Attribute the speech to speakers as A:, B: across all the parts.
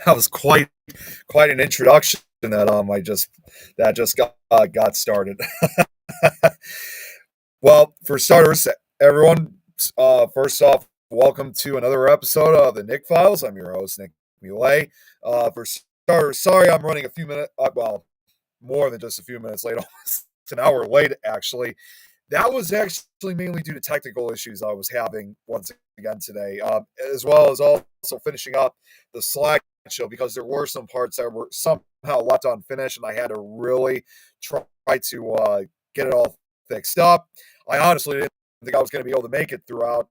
A: that was quite an introduction that I just got started. Well, for starters, everyone, first off, welcome to another episode of the Nick Files. I'm your host, Nick Mulay. For starters, sorry I'm running a few minutes, well, more than just a few minutes late, almost an hour late, actually. That was actually mainly due to technical issues I was having once again today, as well as also finishing up the slideshow because there were some parts that were somehow left unfinished, and I had to really try to get it all fixed up. I honestly didn't think I was going to be able to make it throughout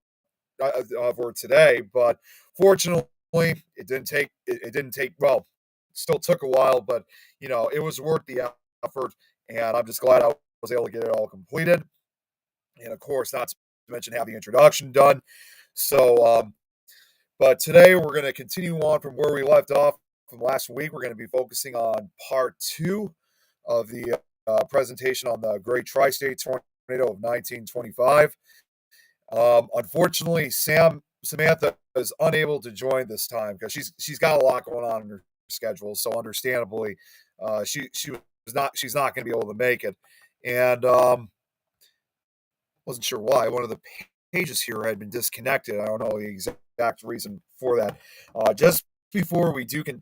A: for today, but fortunately, it didn't take well. Still took a while, but it was worth the effort, and I'm just glad I was able to get it all completed. And of course, not to mention have the introduction done. So, but today we're going to continue on from where we left off from last week. We're going to be focusing on part two of the presentation on the Great Tri-State Tornado of 1925. Unfortunately, Samantha is unable to join this time because she's got a lot going on in her schedule. So, understandably, she's not going to be able to make it, and wasn't sure why. One of the pages here had been disconnected. I don't know the exact reason for that. Just before we do carry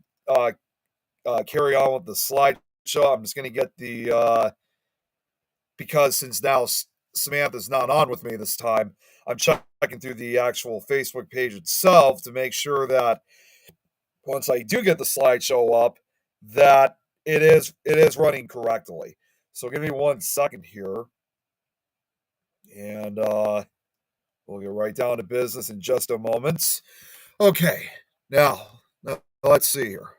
A: on with the slideshow, I'm just going to get the because since now Samantha's not on with me this time, I'm checking through the actual Facebook page itself to make sure that once I do get the slideshow up, that it is running correctly. So give me 1 second here, and we'll get right down to business in just a moment. Okay, now let's see here.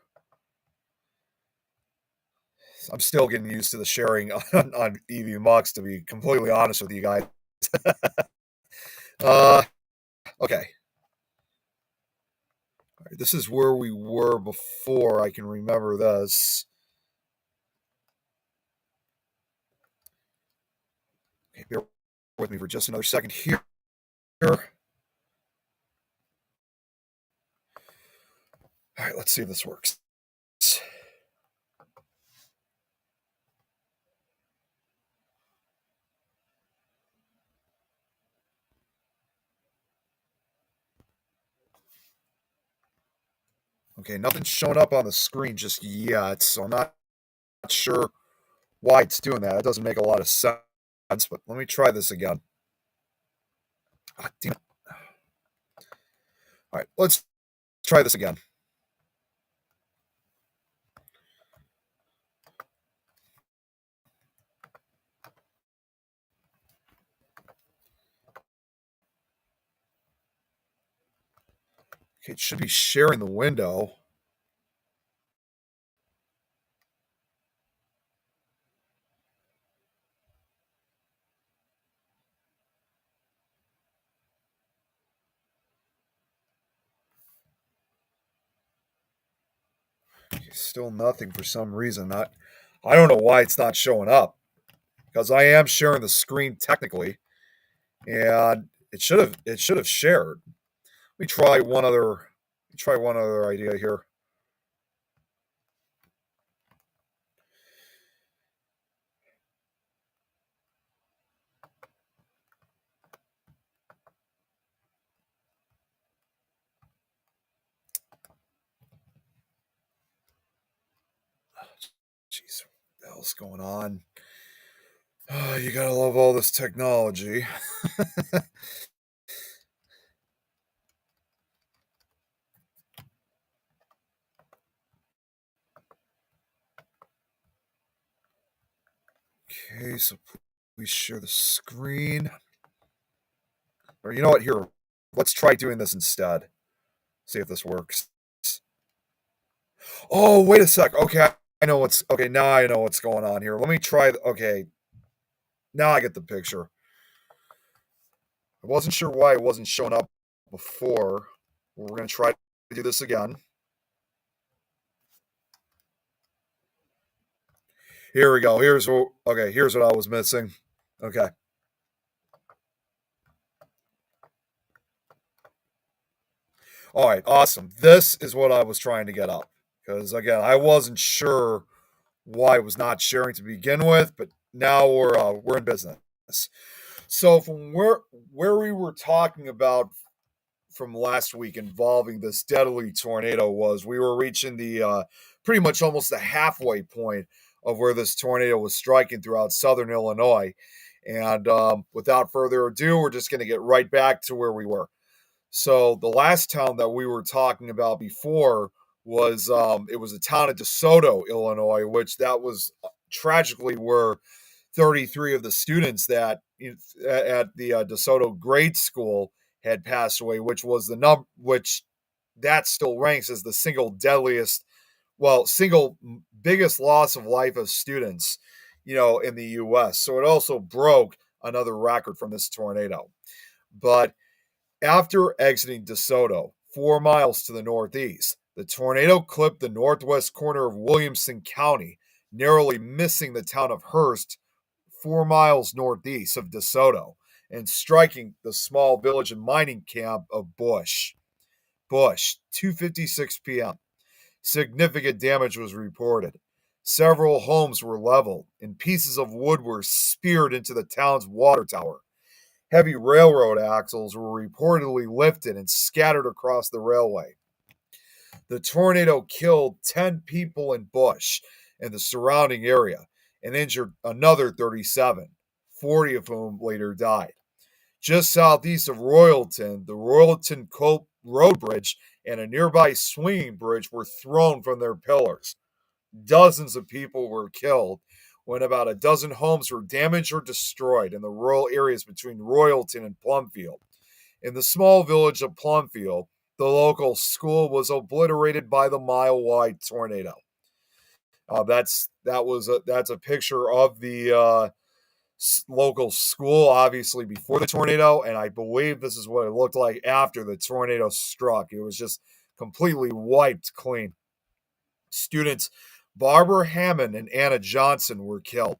A: I'm still getting used to the sharing on EV Mux, to be completely honest with you guys. uh, okay. All right, this is where we were before. I can remember this. Okay, bear with me for just another second here. All right, let's see if this works. Okay, nothing's showing up on the screen just yet, so I'm not sure why it's doing that. It doesn't make a lot of sense, but let me try this again. Ah, damn it. All right, let's try this again. Okay, it should be sharing the window. Okay, still nothing for some reason. I don't know why it's not showing up because I am sharing the screen technically, and it should have shared. Let me try one other idea here. Jeez, what the hell's going on? Oh, you gotta love all this technology. Okay, so please share the screen. Or you know what? Here, let's try doing this instead. See if this works. Oh, wait a sec. Okay, I know what's okay. Now I know what's going on here. Let me try. Okay, now I get the picture. I wasn't sure why it wasn't showing up before. We're gonna try to do this again. Here we go. Here's what I was missing. Okay. All right, awesome. This is what I was trying to get up. because again, I wasn't sure why it was not sharing to begin with, but now we're in business. So from where we were talking about from last week involving this deadly tornado was we were reaching the pretty much almost the halfway point of where this tornado was striking throughout southern Illinois. And without further ado, we're just going to get right back to where we were. So the last town that we were talking about before was it was a town of DeSoto, Illinois, which that was tragically where 33 of the students that at the DeSoto grade school had passed away, which was the which that still ranks as the single deadliest, well, single biggest loss of life of students, in the U.S. So it also broke another record from this tornado. But after exiting DeSoto, 4 miles to the northeast, the tornado clipped the northwest corner of Williamson County, narrowly missing the town of Hearst, 4 miles northeast of DeSoto, and striking the small village and mining camp of Bush. 2:56 p.m. Significant damage was reported. Several homes were leveled, and pieces of wood were speared into the town's water tower. Heavy railroad axles were reportedly lifted and scattered across the railway. The tornado killed 10 people in Bush and the surrounding area and injured another 37, 40 of whom later died. Just southeast of Royalton, the Royalton Cope Road Bridge and a nearby swinging bridge were thrown from their pillars. Dozens of people were killed when about a dozen homes were damaged or destroyed in the rural areas between Royalton and Plumfield. In the small village of Plumfield, the local school was obliterated by the mile-wide tornado. That's a picture of the local school, obviously before the tornado, and I believe this is what it looked like after the tornado struck. It was just completely wiped clean. Students Barbara Hammond and Anna Johnson were killed.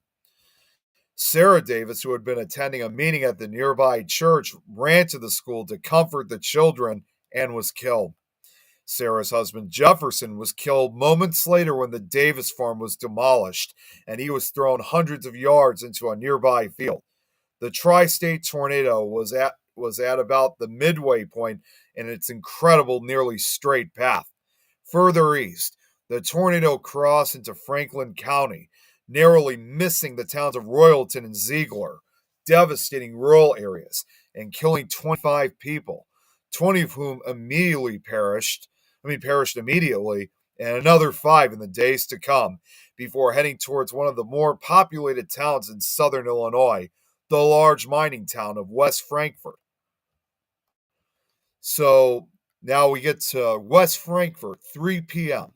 A: Sarah Davis, who had been attending a meeting at the nearby church, ran to the school to comfort the children and was killed. Sarah's husband Jefferson was killed moments later when the Davis farm was demolished and he was thrown hundreds of yards into a nearby field. The tri-state tornado was at about the midway point in its incredible nearly straight path. Further east, the tornado crossed into Franklin County, narrowly missing the towns of Royalton and Ziegler, devastating rural areas and killing 25 people, 20 of whom perished immediately, and another 5 in the days to come before heading towards one of the more populated towns in southern Illinois, the large mining town of West Frankfort. So now we get to West Frankfort, 3 p.m.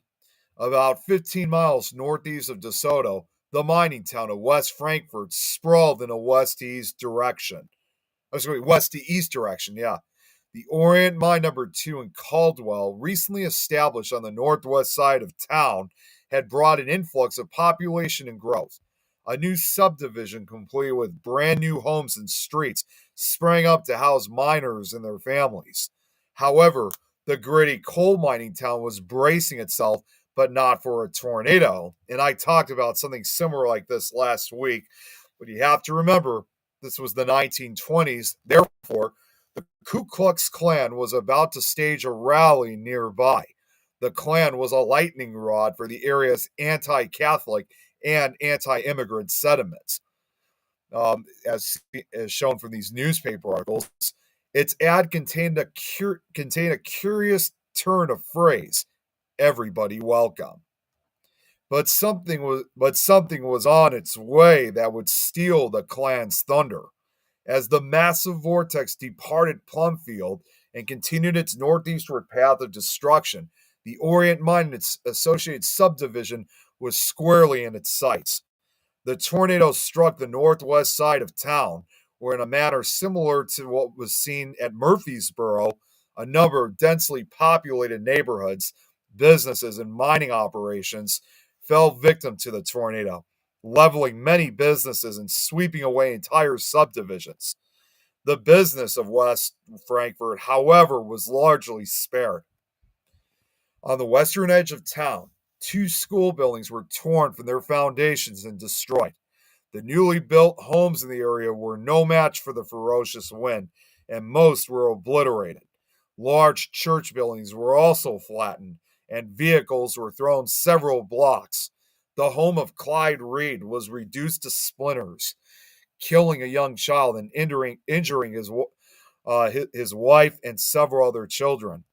A: About 15 miles northeast of DeSoto, the mining town of West Frankfort sprawled in a west to east direction. West to east direction, yeah. The Orient Mine Number 2 in Caldwell, recently established on the northwest side of town, had brought an influx of population and growth. A new subdivision, complete with brand new homes and streets, sprang up to house miners and their families. However, the gritty coal mining town was bracing itself, but not for a tornado. And I talked about something similar like this last week. But you have to remember, this was the 1920s. Therefore, the Ku Klux Klan was about to stage a rally nearby. The Klan was a lightning rod for the area's anti-Catholic and anti-immigrant sentiments. As shown from these newspaper articles, its ad contained a curious turn of phrase: "Everybody welcome." But something was on its way that would steal the Klan's thunder. As the massive vortex departed Plumfield and continued its northeastward path of destruction, the Orient Mine and its associated subdivision was squarely in its sights. The tornado struck the northwest side of town, where in a manner similar to what was seen at Murfreesboro, a number of densely populated neighborhoods, businesses, and mining operations fell victim to the tornado, leveling many businesses and sweeping away entire subdivisions. The business of West Frankfort, however, was largely spared. On the western edge of town, 2 school buildings were torn from their foundations and destroyed. The newly built homes in the area were no match for the ferocious wind, and most were obliterated. Large church buildings were also flattened, and vehicles were thrown several blocks. The home of Clyde Reed was reduced to splinters, killing a young child and injuring his wife and several other children.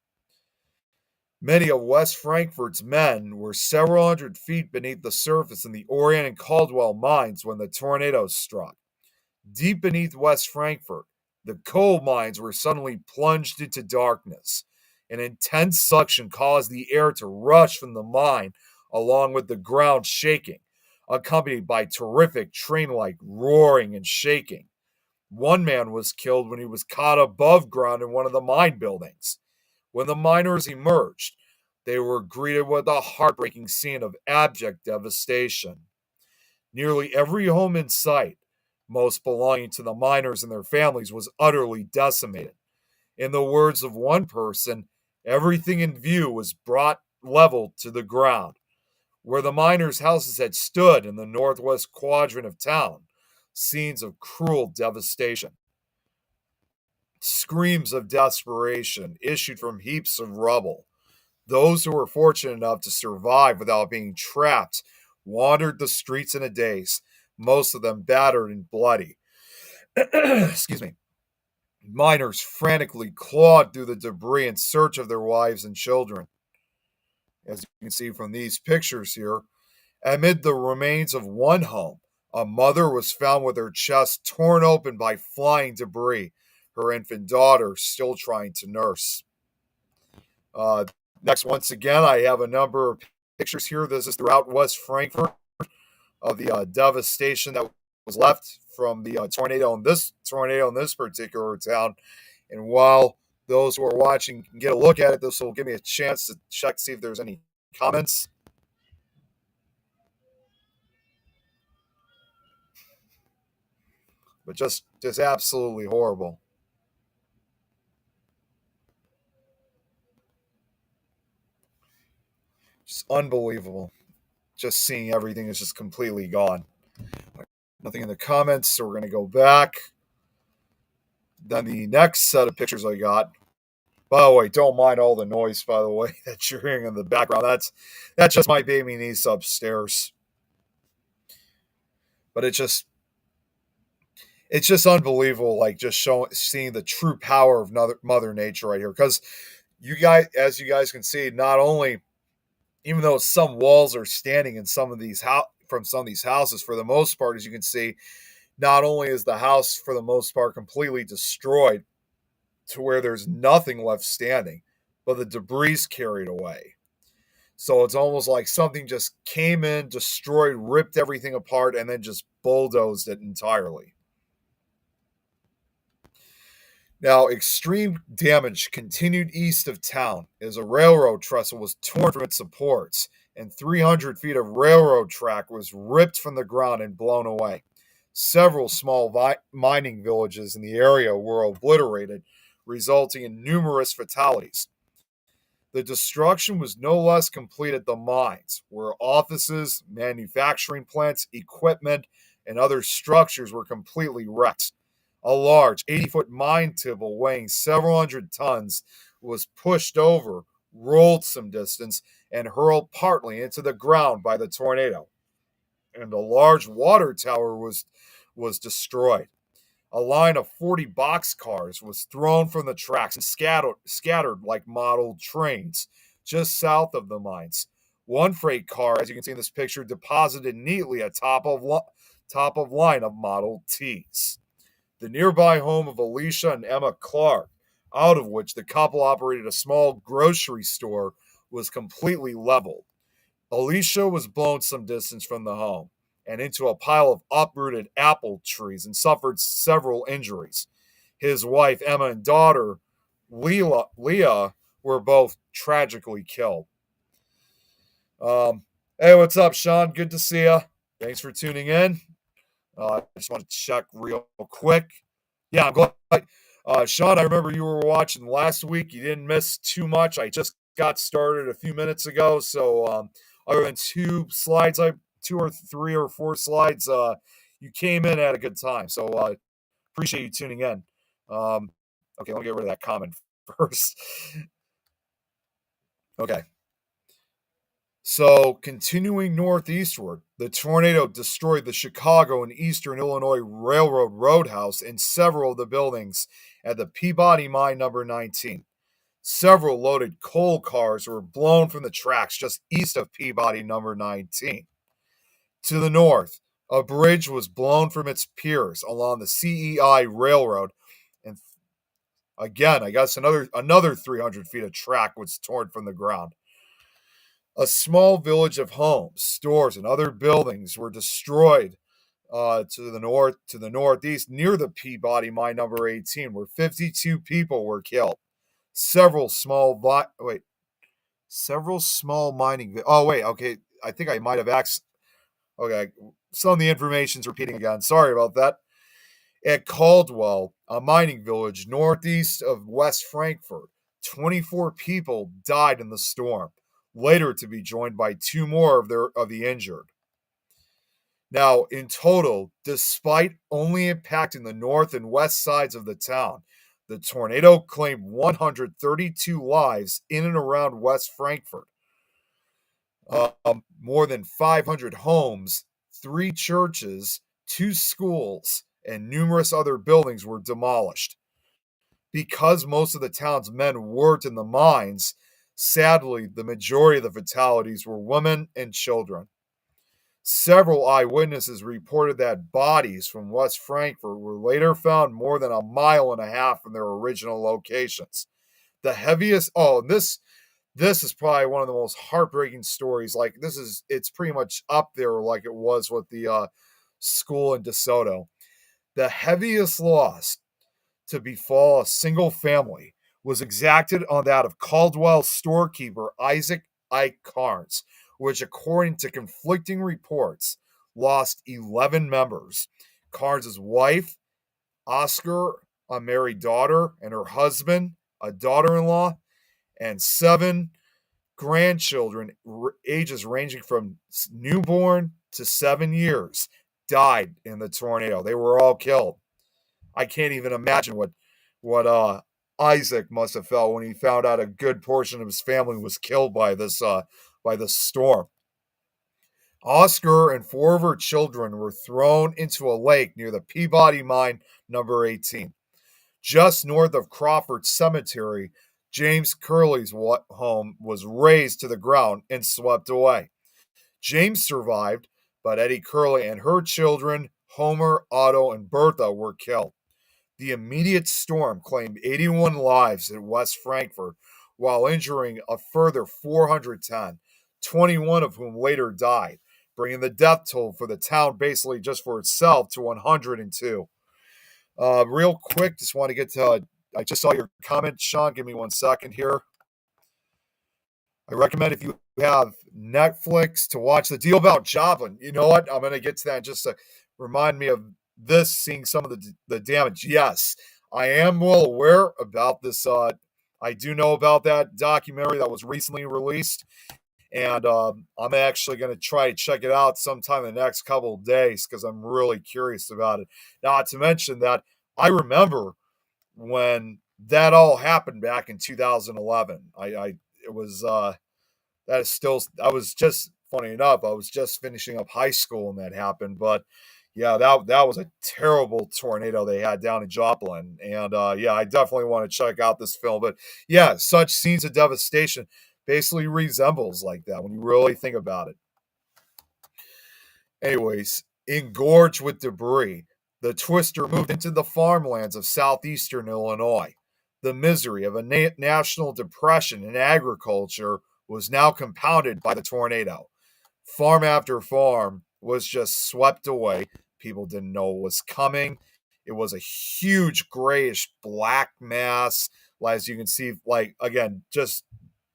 A: Many of West Frankfort's men were several hundred feet beneath the surface in the Orion and Caldwell mines when the tornado struck. Deep beneath West Frankfort, the coal mines were suddenly plunged into darkness. An intense suction caused the air to rush from the mine, along with the ground shaking, accompanied by terrific train like roaring and shaking. One man was killed when he was caught above ground in one of the mine buildings. When the miners emerged, they were greeted with a heartbreaking scene of abject devastation. Nearly every home in sight, most belonging to the miners and their families, was utterly decimated. In the words of one person, everything in view was brought level to the ground. Where the miners' houses had stood in the northwest quadrant of town, scenes of cruel devastation. Screams of desperation issued from heaps of rubble. Those who were fortunate enough to survive without being trapped wandered the streets in a daze, most of them battered and bloody. Excuse me. Miners frantically clawed through the debris in search of their wives and children. As you can see from these pictures here, amid the remains of one home, a mother was found with her chest torn open by flying debris, her infant daughter still trying to nurse. Next, once again, I have a number of pictures here. This is throughout West Frankfort of the devastation that was left from the tornado in this particular town. And while those who are watching can get a look at it, this will give me a chance to check to see if there's any comments. But just absolutely horrible. Just unbelievable. Just seeing everything is just completely gone. Nothing in the comments, so we're going to go back. Then the next set of pictures I got. By the way, don't mind all the noise, by the way, that you're hearing in the background. That's just my baby niece upstairs. But it's just unbelievable, like just seeing the true power of Mother Nature right here. Because you guys, as you guys can see, not only, even though some walls are standing in some of these from some of these houses, for the most part, as you can see, not only is the house for the most part completely destroyed to where there's nothing left standing, but the debris carried away. So it's almost like something just came in, destroyed, ripped everything apart, and then just bulldozed it entirely. Now, extreme damage continued east of town as a railroad trestle was torn from its supports, and 300 feet of railroad track was ripped from the ground and blown away. Several small mining villages in the area were obliterated, resulting in numerous fatalities. The destruction was no less complete at the mines, where offices, manufacturing plants, equipment, and other structures were completely wrecked. A large 80-foot mine tibble weighing several hundred tons was pushed over, rolled some distance, and hurled partly into the ground by the tornado. And a large water tower was destroyed. A line of 40 boxcars was thrown from the tracks and scattered like model trains just south of the mines. One freight car, as you can see in this picture, deposited neatly atop of line of Model Ts. The nearby home of Alicia and Emma Clark, out of which the couple operated a small grocery store, was completely leveled. Alicia was blown some distance from the home and into a pile of uprooted apple trees and suffered several injuries. His wife, Emma, and daughter, Leah, were both tragically killed. Hey, what's up, Sean? Good to see you. Thanks for tuning in. I just want to check real quick. Yeah, I'm glad. Sean, I remember you were watching last week. You didn't miss too much. I just got started a few minutes ago, so other than two or three or four slides, you came in at a good time. So appreciate you tuning in. Okay, let me get rid of that comment first. Okay. So, continuing northeastward, the tornado destroyed the Chicago and Eastern Illinois Railroad Roadhouse and several of the buildings at the Peabody Mine number 19. Several loaded coal cars were blown from the tracks just east of Peabody number 19. To the north, a bridge was blown from its piers along the CEI Railroad, and again, I guess another 300 feet of track was torn from the ground. A small village of homes, stores, and other buildings were destroyed to the northeast near the Peabody Mine number 18, where 52 people were killed. Several small mining. Oh wait, okay. I think I might have Okay, some of the information's repeating again. Sorry about that. At Caldwell, a mining village northeast of West Frankfort, 24 people died in the storm, later to be joined by two more of the injured. Now, in total, despite only impacting the north and west sides of the town, the tornado claimed 132 lives in and around West Frankfort. More than 500 homes, 3 churches, 2 schools, and numerous other buildings were demolished. Because most of the town's men worked in the mines, sadly, the majority of the fatalities were women and children. Several eyewitnesses reported that bodies from West Frankfort were later found more than a mile and a half from their original locations. The heaviest, this is probably one of the most heartbreaking stories. Like it's pretty much up there like it was with the school in DeSoto. The heaviest loss to befall a single family was exacted on that of Caldwell storekeeper Isaac Ike Carnes, which, according to conflicting reports, lost 11 members. Carnes' wife, Oscar, a married daughter, and her husband, a daughter-in-law, and 7 grandchildren, ages ranging from newborn to 7 years, died in the tornado. They were all killed. I can't even imagine what Isaac must have felt when he found out a good portion of his family was killed by this storm. Oscar and 4 of her children were thrown into a lake near the Peabody Mine number 18. Just north of Crawford Cemetery, James Curley's home was razed to the ground and swept away. James survived, but Eddie Curley and her children, Homer, Otto, and Bertha, were killed. The immediate storm claimed 81 lives in West Frankfort, while injuring a further 410, 21 of whom later died, bringing the death toll for the town basically just for itself to 102. Real quick, just want to get to, I just saw your comment, Sean. Give me 1 second here. I recommend if you have Netflix to watch The Deal About Joplin. You know what? I'm going to get to that just to remind me of this, seeing some of the damage. Yes, I am well aware about this. I do know about that documentary that was recently released, and I'm actually going to try to check it out sometime in the next couple of days because I'm really curious about it. Not to mention that I remember when that all happened back in 2011. It was that is still, I was just, funny enough, I was just finishing up high school when that happened, but yeah, that was a terrible tornado they had down in Joplin, and yeah, I definitely want to check out this film. But yeah, such scenes of devastation basically resembles like that when you really think about it. Anyways, engorged with debris, the twister moved into the farmlands of southeastern Illinois. The misery of a national depression in agriculture was now compounded by the tornado. Farm after farm was just swept away. People didn't know what was coming. It was a huge grayish black mass. As you can see, like, again, just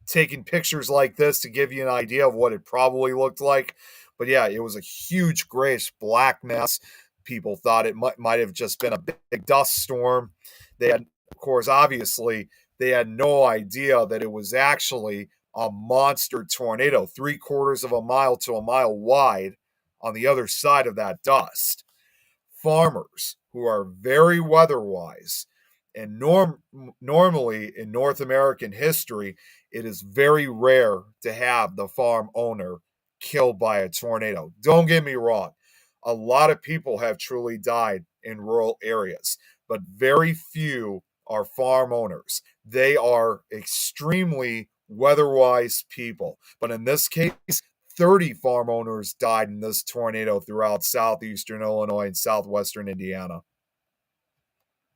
A: taking pictures like this to give you an idea of what it probably looked like. But yeah, it was a huge grayish black mass. People thought it might have just been a big dust storm. They had, of course, obviously, they had no idea that it was actually a monster tornado, 3/4 of a mile to a mile wide on the other side of that dust. Farmers who are very weather wise, and normally in North American history, it is very rare to have the farm owner killed by a tornado. Don't get me wrong, a lot of people have truly died in rural areas, but very few are farm owners. They are extremely weather wise people. But in this case, 30 farm owners died in this tornado throughout southeastern Illinois and southwestern Indiana.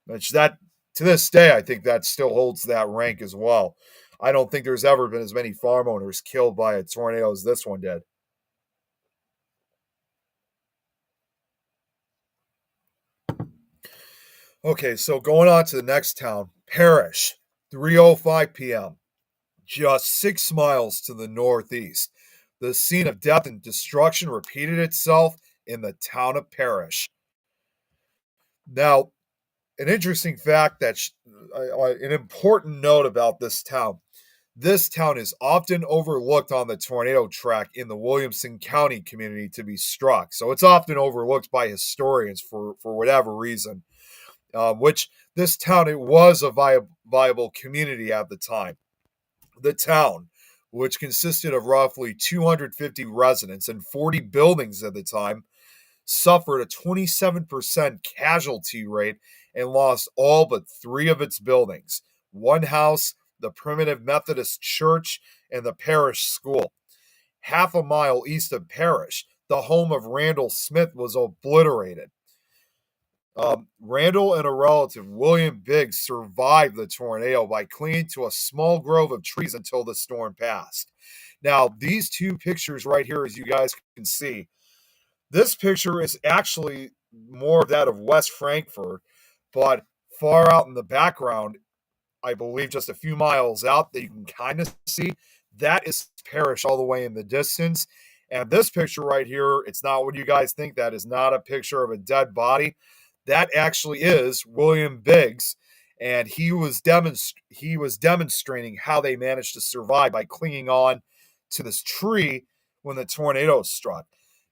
A: Which that to this day, I think that still holds that rank as well. I don't think there's ever been as many farm owners killed by a tornado as this one did. Okay, so going on to the next town, Parrish, 3:05 p.m., just 6 miles to the northeast. The scene of death and destruction repeated itself in the town of Parrish. Now, an interesting fact an important note about this town. This town is often overlooked on the tornado track in the Williamson County community to be struck. So it's often overlooked by historians for whatever reason, which this town, it was a viable community at the time. The town, which consisted of roughly 250 residents and 40 buildings at the time, suffered a 27% casualty rate and lost all but 3 of its buildings: one house, the Primitive Methodist Church, and the parish school. Half a mile east of Parrish, the home of Randall Smith was obliterated. Randall and a relative, William Biggs, survived the tornado by clinging to a small grove of trees until the storm passed. Now, these two pictures right here, as you guys can see, this picture is actually more that of West Frankfort, but far out in the background, I believe just a few miles out that you can kind of see, that is Parrish all the way in the distance. And this picture right here, it's not what you guys think. That is not a picture of a dead body. That actually is William Biggs, and he was demonstrating how they managed to survive by clinging on to this tree when the tornado struck.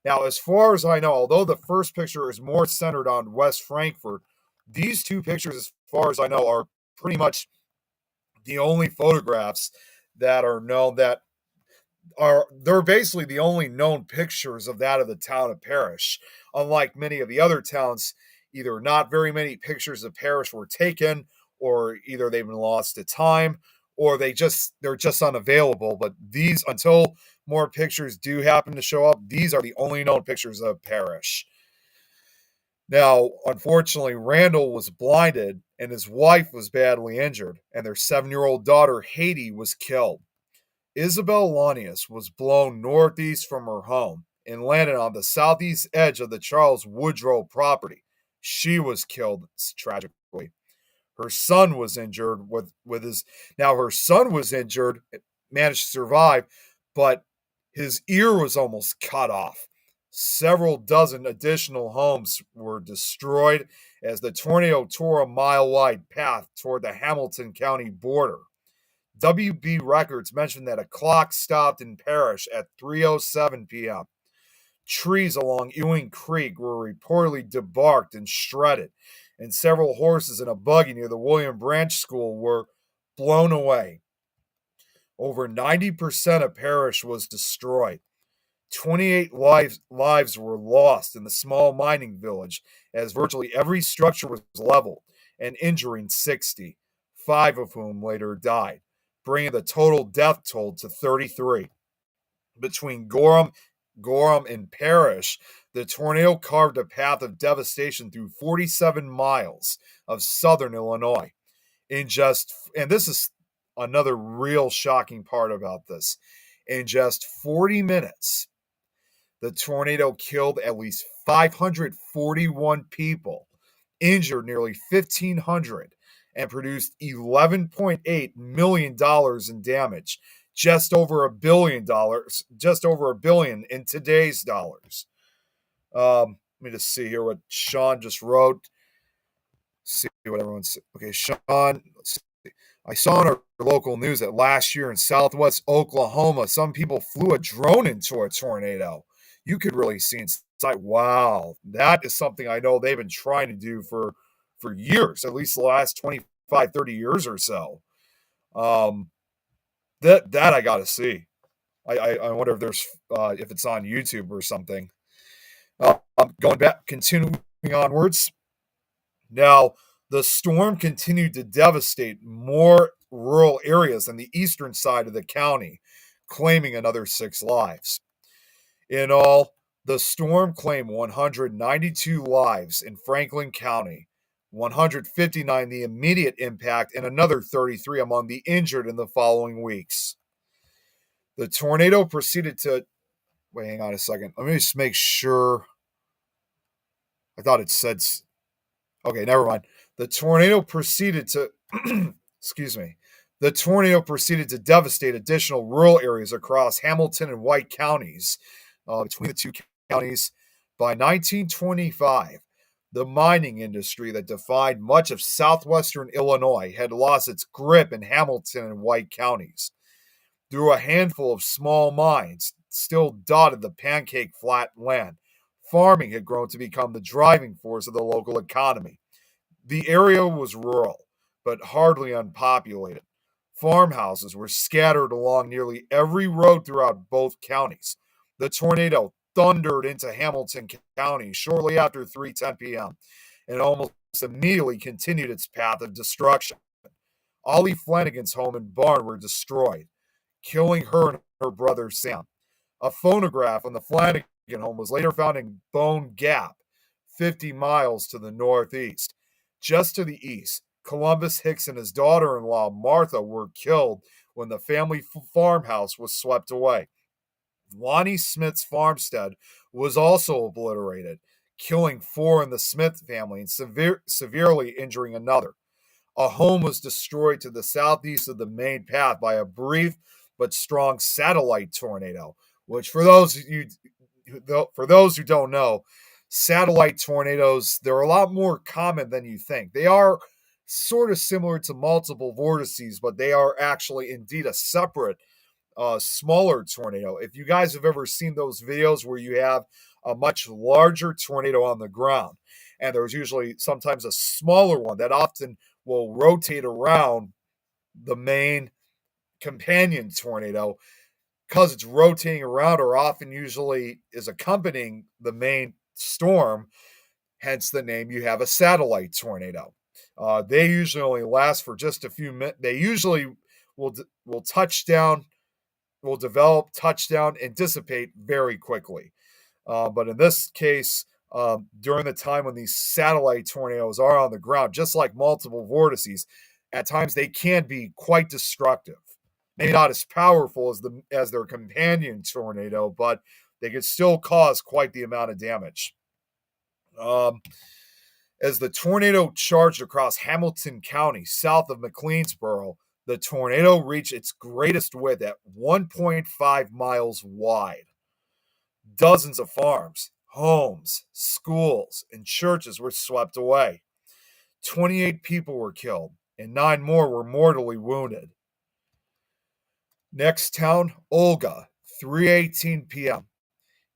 A: Now, as far as I know, although the first picture is more centered on West Frankfort, these two pictures, as far as I know, are pretty much the only photographs that are known they're basically the only known pictures of that of the town of Parrish. Unlike many of the other towns, either not very many pictures of Parrish were taken, or either they've been lost to time, or they're just unavailable. But these, until more pictures do happen to show up, these are the only known pictures of Parrish. Now, unfortunately, Randall was blinded and his wife was badly injured, and their 7-year-old daughter, Haiti, was killed. Isabel Lanius was blown northeast from her home and landed on the southeast edge of the Charles Woodrow property. She was killed tragically. Her son was injured her son was injured, managed to survive, but his ear was almost cut off. Several dozen additional homes were destroyed as the tornado tore a mile-wide path toward the Hamilton County border. WB Records mentioned that a clock stopped in Parrish at 3:07 p.m. Trees along Ewing Creek were reportedly debarked and shredded, and several horses and a buggy near the William Branch School were blown away. Over 90% of Parrish was destroyed. 28 lives were lost in the small mining village, as virtually every structure was leveled, and injuring 60, 5 of whom later died, bringing the total death toll to 33. Between Gorham and Parrish, the tornado carved a path of devastation through 47 miles of southern Illinois. And this is another real shocking part about this. In just 40 minutes, the tornado killed at least 541 people, injured nearly 1,500, and produced $11.8 million in damage, just over $1 billion in today's dollars. Let me just see here what Sean just wrote. See what everyone's okay. Sean, let's see. I saw in our local news that last year in southwest Oklahoma, some people flew a drone into a tornado. You could really see inside. Wow, that is something I know they've been trying to do for years, at least the last 25, 30 years or so. Um, that I got to see. I wonder if there's if it's on YouTube or something. Going back, continuing onwards. Now, the storm continued to devastate more rural areas on the eastern side of the county, claiming another 6 lives. In all, the storm claimed 192 lives in Franklin County, 159 the immediate impact, and another 33 among the injured in the following weeks. The tornado proceeded to. Wait, hang on a second. Let me just make sure. I thought it said. Okay, never mind. The tornado proceeded to. Excuse me. The tornado proceeded to devastate additional rural areas across Hamilton and White counties. Between the two counties, by 1925, the mining industry that defined much of southwestern Illinois had lost its grip in Hamilton and White counties. Through a handful of small mines still dotted the pancake flat land, farming had grown to become the driving force of the local economy. The area was rural, but hardly unpopulated. Farmhouses were scattered along nearly every road throughout both counties. The tornado thundered into Hamilton County shortly after 3:10 p.m. and almost immediately continued its path of destruction. Ollie Flanagan's home and barn were destroyed, killing her and her brother Sam. A phonograph on the Flanagan home was later found in Bone Gap, 50 miles to the northeast. Just to the east, Columbus Hicks and his daughter-in-law Martha were killed when the family farmhouse was swept away. Lonnie Smith's farmstead was also obliterated, killing 4 in the Smith family and severely injuring another. A home was destroyed to the southeast of the main path by a brief but strong satellite tornado, which for those who don't know, satellite tornadoes, they're a lot more common than you think. They are sort of similar to multiple vortices, but they are actually indeed a separate smaller tornado. If you guys have ever seen those videos where you have a much larger tornado on the ground, and there's usually sometimes a smaller one that often will rotate around the main companion tornado, because it's rotating around or often usually is accompanying the main storm, hence the name, you have a satellite tornado. They usually only last for just a few minutes. They usually will touch down, will develop, touch down, and dissipate very quickly. But in this case, during the time when these satellite tornadoes are on the ground, just like multiple vortices, at times they can be quite destructive. Maybe not as powerful as their companion tornado, but they could still cause quite the amount of damage. As the tornado charged across Hamilton County, south of McLeansboro, the tornado reached its greatest width at 1.5 miles wide. Dozens of farms, homes, schools, and churches were swept away. 28 people were killed, and 9 more were mortally wounded. Next town, Olga, 3:18 p.m.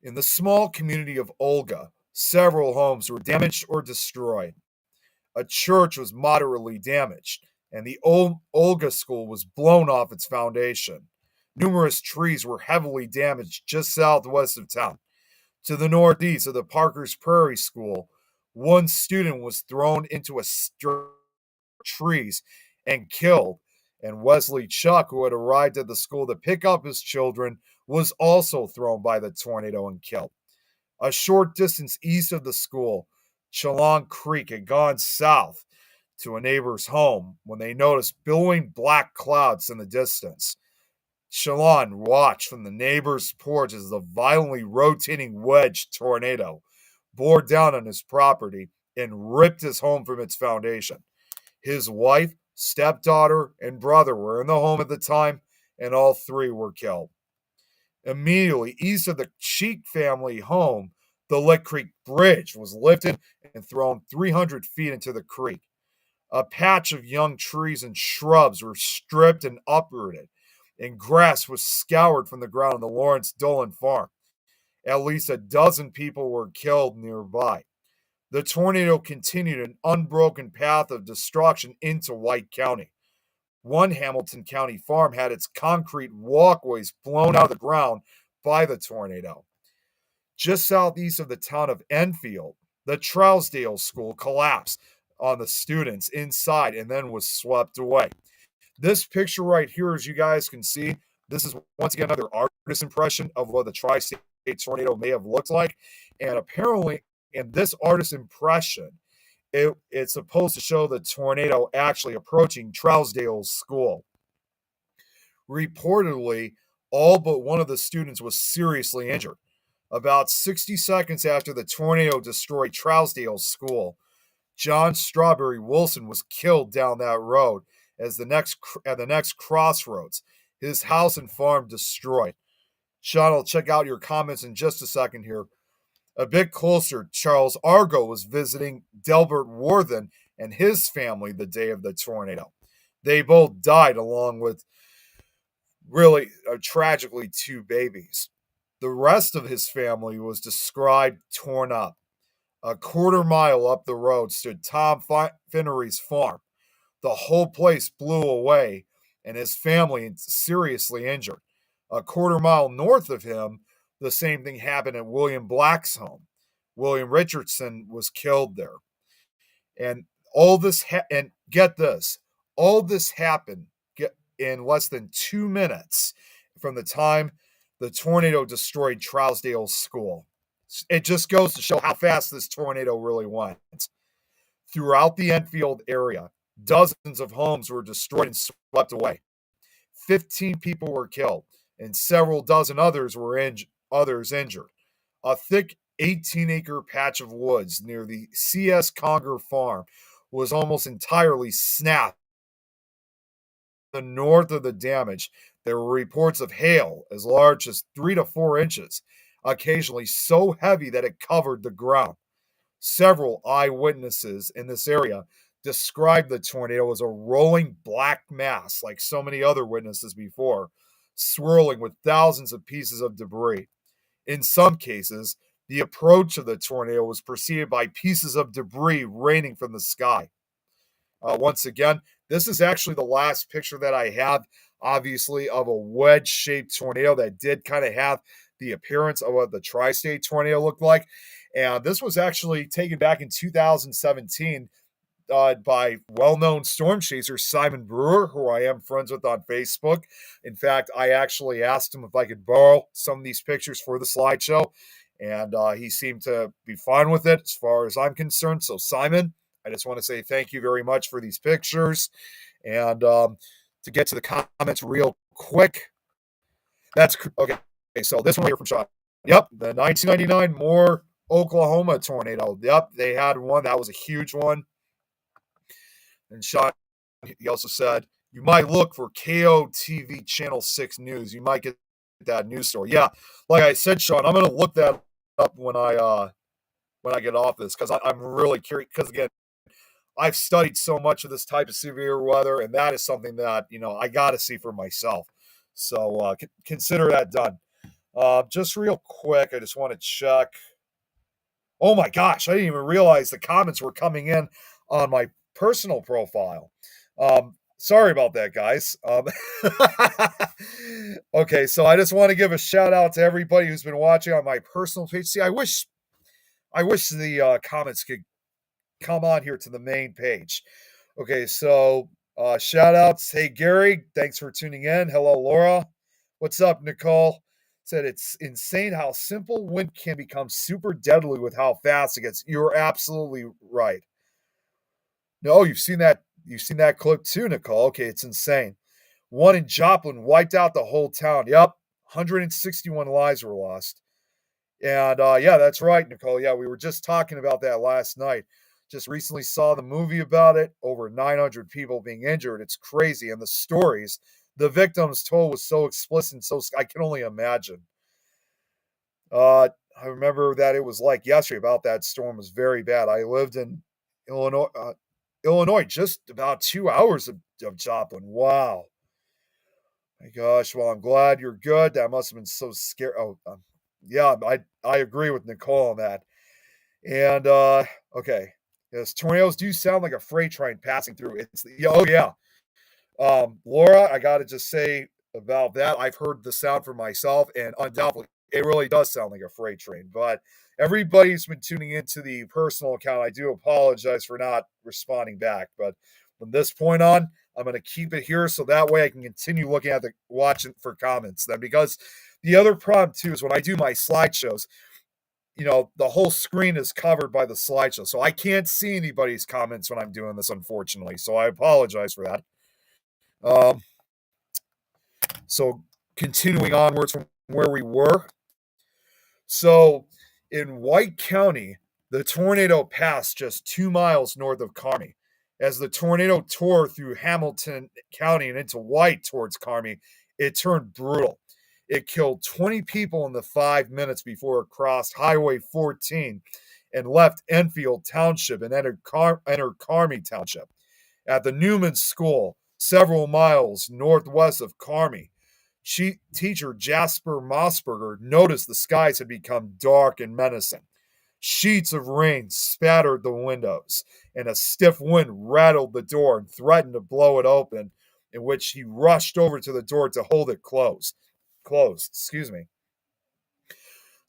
A: In the small community of Olga, several homes were damaged or destroyed. A church was moderately damaged, and the old Olga school was blown off its foundation. Numerous trees were heavily damaged just southwest of town. To the northeast of the Parker's Prairie School, one student was thrown into a trees and killed, and Wesley Chuck, who had arrived at the school to pick up his children, was also thrown by the tornado and killed. A short distance east of the school, Chelan Creek had gone south to a neighbor's home when they noticed billowing black clouds in the distance. Chelan watched from the neighbor's porch as the violently rotating wedge tornado bore down on his property and ripped his home from its foundation. His wife, stepdaughter, and brother were in the home at the time, and all 3 were killed. Immediately east of the Cheek family home, the Lick Creek Bridge was lifted and thrown 300 feet into the creek. A patch of young trees and shrubs were stripped and uprooted, and grass was scoured from the ground on the Lawrence Dolan farm. At least a dozen people were killed nearby. The tornado continued an unbroken path of destruction into White County. One Hamilton County farm had its concrete walkways blown out of the ground by the tornado. Just southeast of the town of Enfield, the Trousdale School collapsed on the students inside and then was swept away. This picture right here, as you guys can see, this is once again another artist impression of what the tri-state tornado may have looked like. And apparently, in this artist impression, it's supposed to show the tornado actually approaching Trousdale's school. Reportedly, all but one of the students was seriously injured. About 60 seconds after the tornado destroyed Trousdale's school, John Strawberry Wilson was killed down that road at the next crossroads. His house and farm destroyed. Sean, I'll check out your comments in just a second here. A bit closer, Charles Argo was visiting Delbert Worthen and his family the day of the tornado. They both died along with really tragically 2 babies. The rest of his family was described torn up. A quarter mile up the road stood Tom Finnery's farm. The whole place blew away, and his family seriously injured. A quarter mile north of him, the same thing happened at William Black's home. William Richardson was killed there. And all this, and get this, all this happened in less than 2 minutes from the time the tornado destroyed Trousdale's school. It just goes to show how fast this tornado really went. Throughout the Enfield area, dozens of homes were destroyed and swept away. 15 people were killed, and several dozen others were injured. A thick 18-acre patch of woods near the C.S. Conger farm was almost entirely snapped. The north of the damage, there were reports of hail as large as 3 to 4 inches, occasionally so heavy that it covered the ground. Several eyewitnesses in this area described the tornado as a rolling black mass, like so many other witnesses before, swirling with thousands of pieces of debris. In some cases, the approach of the tornado was preceded by pieces of debris raining from the sky. Once again, this is actually the last picture that I have, obviously, of a wedge-shaped tornado that did kind of have the appearance of what the tri-state tornado looked like. And this was actually taken back in 2017 by well-known storm chaser Simon Brewer, who I am friends with on Facebook. In fact, I actually asked him if I could borrow some of these pictures for the slideshow, and he seemed to be fine with it as far as I'm concerned. So, Simon, I just want to say thank you very much for these pictures. And to get to the comments real quick, that's okay. So this one here from Sean. Yep, the 1999 Moore, Oklahoma tornado. Yep, they had one. That was a huge one. And Sean, he also said, you might look for KOTV Channel 6 News. You might get that news story. Yeah, like I said, Sean, I'm going to look that up when I get off this, because I'm really curious. Because, again, I've studied so much of this type of severe weather, and that is something that, I got to see for myself. So consider that done. Just real quick, I just want to check. Oh my gosh, I didn't even realize the comments were coming in on my personal profile. Sorry about that, guys. Okay, so I just want to give a shout out to everybody who's been watching on my personal page. See, I wish the comments could come on here to the main page. Okay, so shout outs. Hey, Gary, thanks for tuning in. Hello, Laura. What's up, Nicole? Said it's insane how simple wind can become super deadly with how fast it gets. You're absolutely right. No, you've seen that clip too, Nicole. Okay, it's insane. One in Joplin wiped out the whole town. Yep, 161 lives were lost. And yeah, that's right, Nicole. Yeah, we were just talking about that last night. Just recently saw the movie about it. Over 900 people being injured. It's crazy. And the stories the victims told was so explicit and so I can only imagine. I remember that it was like yesterday about that storm was very bad. I lived in Illinois. Illinois, just about 2 hours of Joplin. Wow. My gosh. Well, I'm glad you're good. That must have been so scary. Oh, yeah, I agree with Nicole on that. And okay, yes, tornadoes do sound like a freight train passing through. Oh yeah. Laura, I gotta just say about that, I've heard the sound for myself, and undoubtedly, it really does sound like a freight train. But everybody's been tuning into the personal account. I do apologize for not responding back, but from this point on, I'm going to keep it here so that way I can continue looking at the watching for comments. Then, because the other problem too is when I do my slideshows, the whole screen is covered by the slideshow, so I can't see anybody's comments when I'm doing this, unfortunately. So I apologize for that. Um, so continuing onwards from where we were. So in White County, the tornado passed just 2 miles north of Carmi. As the tornado tore through Hamilton County and into White towards Carmi, it turned brutal. It killed 20 people in the 5 minutes before it crossed Highway 14 and left Enfield Township and entered Carmi Township. At the Newman School, several miles northwest of Carmi, teacher Jasper Mossberger noticed the skies had become dark and menacing. Sheets of rain spattered the windows, and a stiff wind rattled the door and threatened to blow it open, in which he rushed over to the door to hold it closed. Excuse me.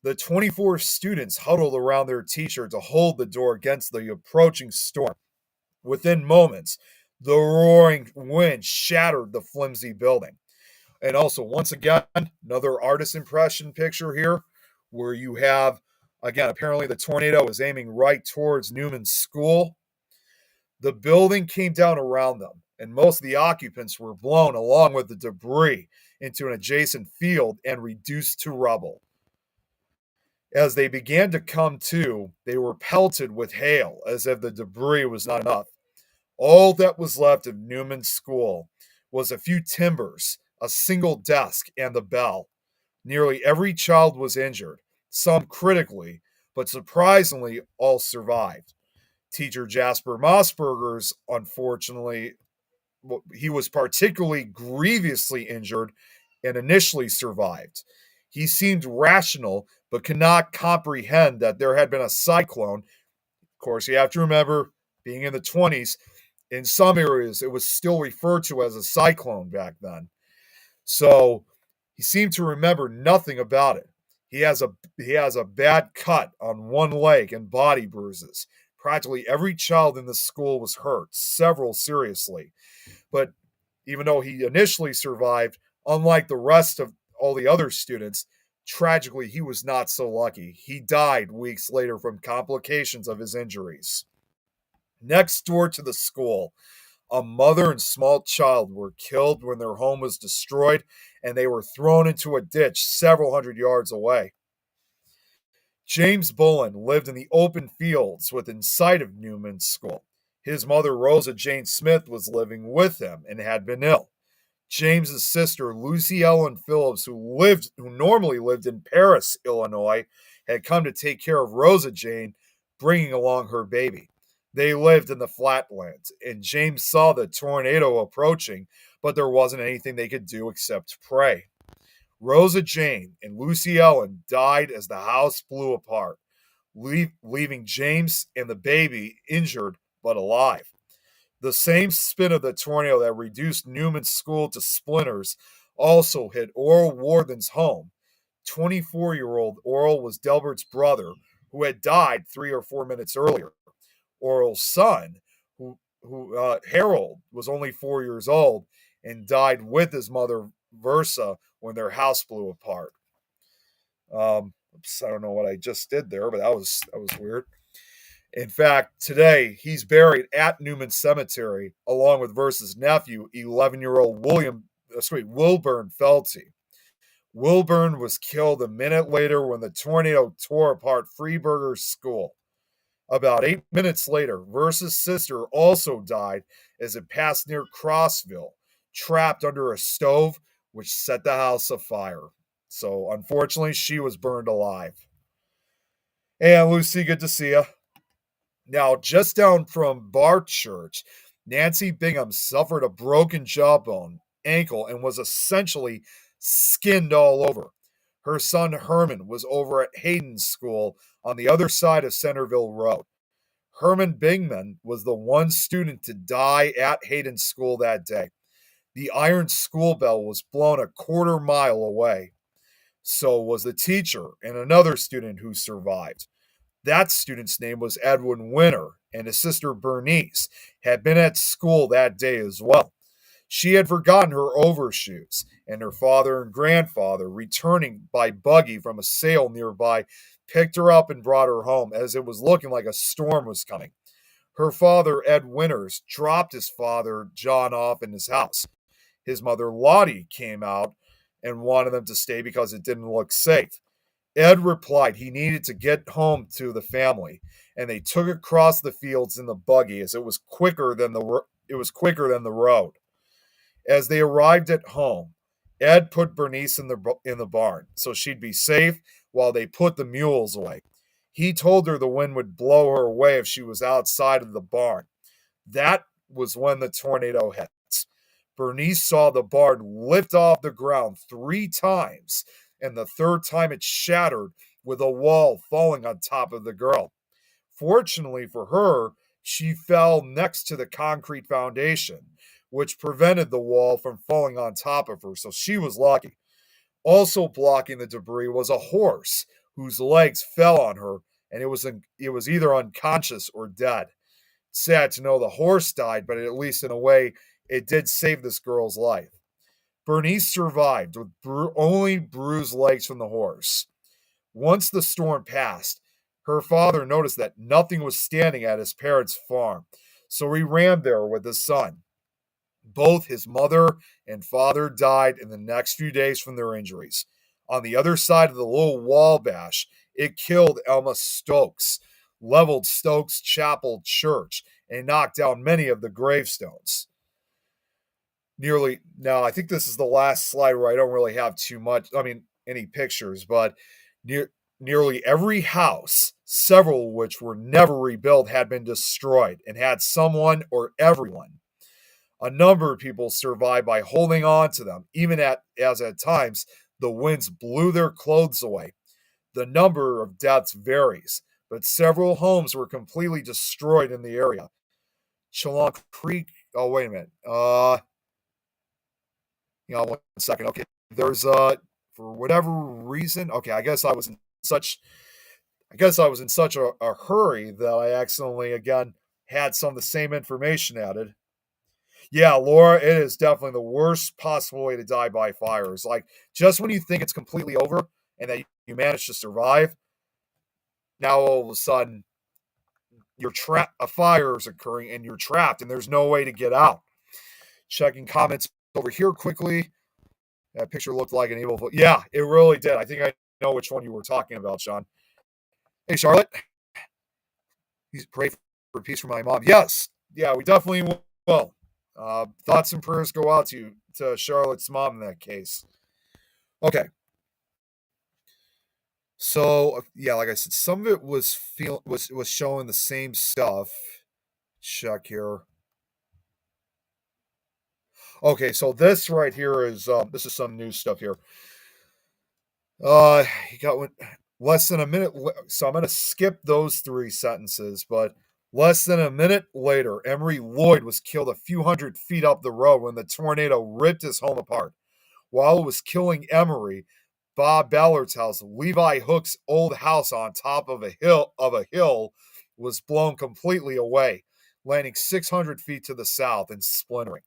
A: The 24 students huddled around their teacher to hold the door against the approaching storm. Within moments, the roaring wind shattered the flimsy building. And also, once again, another artist impression picture here where you have, again, apparently the tornado was aiming right towards Newman's school. The building came down around them, and most of the occupants were blown along with the debris into an adjacent field and reduced to rubble. As they began to come to, they were pelted with hail as if the debris was not enough. All that was left of Newman's school was a few timbers, a single desk, and the bell. Nearly every child was injured, some critically, but surprisingly, all survived. Teacher Jasper Mossberger's, unfortunately, he was particularly grievously injured and initially survived. He seemed rational, but could not comprehend that there had been a cyclone. Of course, you have to remember, being in the 20s, in some areas, it was still referred to as a cyclone back then. So he seemed to remember nothing about it. He has a bad cut on one leg and body bruises. Practically every child in the school was hurt, several seriously. But even though he initially survived, unlike the rest of all the other students, tragically he was not so lucky. He died weeks later from complications of his injuries. Next door to the school, a mother and small child were killed when their home was destroyed, and they were thrown into a ditch several hundred yards away. James Bullen lived in the open fields within sight of Newman's school. His mother, Rosa Jane Smith, was living with him and had been ill. James's sister, Lucy Ellen Phillips, who normally lived in Paris, Illinois, had come to take care of Rosa Jane, bringing along her baby. They lived in the flatlands, and James saw the tornado approaching, but there wasn't anything they could do except pray. Rosa Jane and Lucy Ellen died as the house blew apart, leaving James and the baby injured but alive. The same spin of the tornado that reduced Newman's school to splinters also hit Oral Worthen's home. 24-year-old Oral was Delbert's brother, who had died 3 or 4 minutes earlier. Oral's son, Harold, was only 4 years old and died with his mother, Versa, when their house blew apart. I don't know what I just did there, but that was weird. In fact, today he's buried at Newman Cemetery along with Versa's nephew, 11-year-old Wilburn Felty. Wilburn was killed a minute later when the tornado tore apart Freeburger's school. About 8 minutes later, Versa's sister also died as it passed near Crossville, trapped under a stove, which set the house afire. So, unfortunately, she was burned alive. And Lucy, good to see you. Now, just down from Bar Church, Nancy Bingham suffered a broken jawbone, ankle, and was essentially skinned all over. Her son Herman was over at Hayden's school on the other side of Centerville Road. Herman Bingman was the one student to die at Hayden's school that day. The iron school bell was blown a quarter mile away. So was the teacher and another student who survived. That student's name was Edwin Winter, and his sister Bernice had been at school that day as well. She had forgotten her overshoes, and her father and grandfather, returning by buggy from a sale nearby, picked her up and brought her home as it was looking like a storm was coming. Her father, Ed Winters, dropped his father, John, off in his house. His mother, Lottie, came out and wanted them to stay because it didn't look safe. Ed replied he needed to get home to the family, and they took across the fields in the buggy as it was quicker than the road. As they arrived at home, Ed put Bernice in the barn so she'd be safe while they put the mules away. He told her the wind would blow her away if she was outside of the barn. That was when the tornado hit. Bernice saw the barn lift off the ground 3 times, and the third time it shattered with a wall falling on top of the girl. Fortunately for her, she fell next to the concrete foundation, which prevented the wall from falling on top of her, so she was lucky. Also blocking the debris was a horse whose legs fell on her, and it was either unconscious or dead. Sad to know the horse died, but at least in a way, it did save this girl's life. Bernice survived with only bruised legs from the horse. Once the storm passed, her father noticed that nothing was standing at his parents' farm, so he ran there with his son. Both his mother and father died in the next few days from their injuries. On the other side of the little Wabash, it killed Elma Stokes, leveled Stokes Chapel Church, and knocked down many of the gravestones. Now, I think this is the last slide where I don't really have any pictures, but nearly every house, several of which were never rebuilt, had been destroyed and had someone or everyone. A number of people survived by holding on to them, as at times the winds blew their clothes away. The number of deaths varies, but several homes were completely destroyed in the area. Chalon Creek. Oh, wait a minute. 1 second. Okay, there's for whatever reason. Okay, I guess I was in such a hurry that I accidentally again had some of the same information added. Yeah, Laura, it is definitely the worst possible way to die by fires. Like, just when you think it's completely over and that you manage to survive, now all of a sudden you're trapped. A fire is occurring and you're trapped, and there's no way to get out. Checking comments over here quickly. That picture looked like an evil. Yeah, it really did. I think I know which one you were talking about, Sean. Hey, Charlotte. Please pray for peace for my mom. Yes. Yeah, we definitely will. Thoughts and prayers go out to Charlotte's mom in that case. Okay. So yeah, like I said, some of it was showing the same stuff. Check here. Okay, so this right here is this is some new stuff here. You got less than a minute. So I'm going to skip those 3 sentences, but less than a minute later, Emery Lloyd was killed a few hundred feet up the road when the tornado ripped his home apart. While it was killing Emery, Bob Ballard's house, Levi Hook's old house on top of a hill, was blown completely away, landing 600 feet to the south and splintering.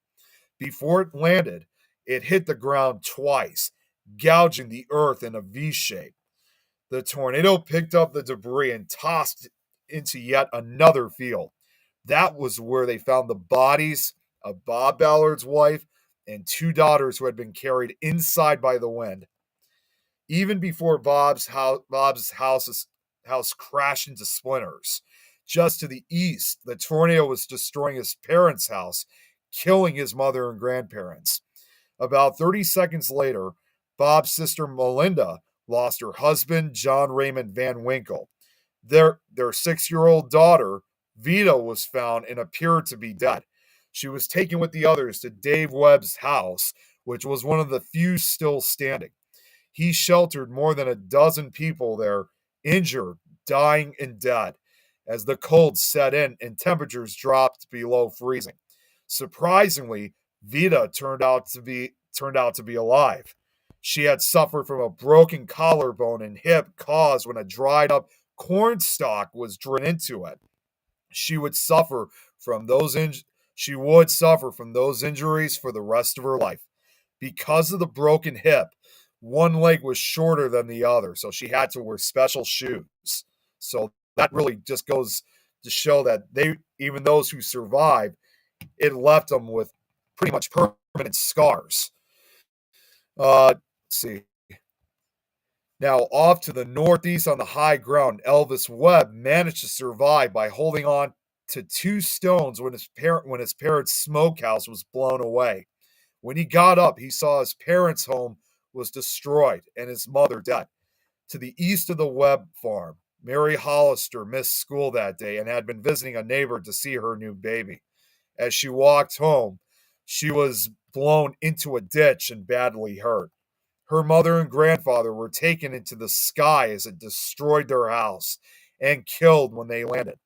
A: Before it landed, it hit the ground twice, gouging the earth in a V shape. The tornado picked up the debris and tossed it into yet another field. That was where they found the bodies of Bob Ballard's wife and 2 daughters who had been carried inside by the wind. Even before Bob's house crashed into splinters, just to the east, the tornado was destroying his parents' house, killing his mother and grandparents. About 30 seconds later, Bob's sister Melinda lost her husband, John Raymond Van Winkle. Their 6-year-old daughter, Vita was found and appeared to be dead. She was taken with the others to Dave Webb's house, which was one of the few still standing. He sheltered more than a dozen people there, injured, dying, and dead, as the cold set in and temperatures dropped below freezing. Surprisingly, Vita turned out to be alive. She had suffered from a broken collarbone and hip caused when a dried up corn stalk was driven into it. She would suffer from those in- she would suffer from those injuries for the rest of her life. Because of the broken hip, one leg was shorter than the other, so she had to wear special shoes. So that really just goes to show that they, even those who survived, it left them with pretty much permanent scars. Let's see. Now, off to the northeast on the high ground, Elvis Webb managed to survive by holding on to two stones when his parents' smokehouse was blown away. When he got up, he saw his parents' home was destroyed and his mother dead. To the east of the Webb farm, Mary Hollister missed school that day and had been visiting a neighbor to see her new baby. As she walked home, she was blown into a ditch and badly hurt. Her mother and grandfather were taken into the sky as it destroyed their house and killed when they landed.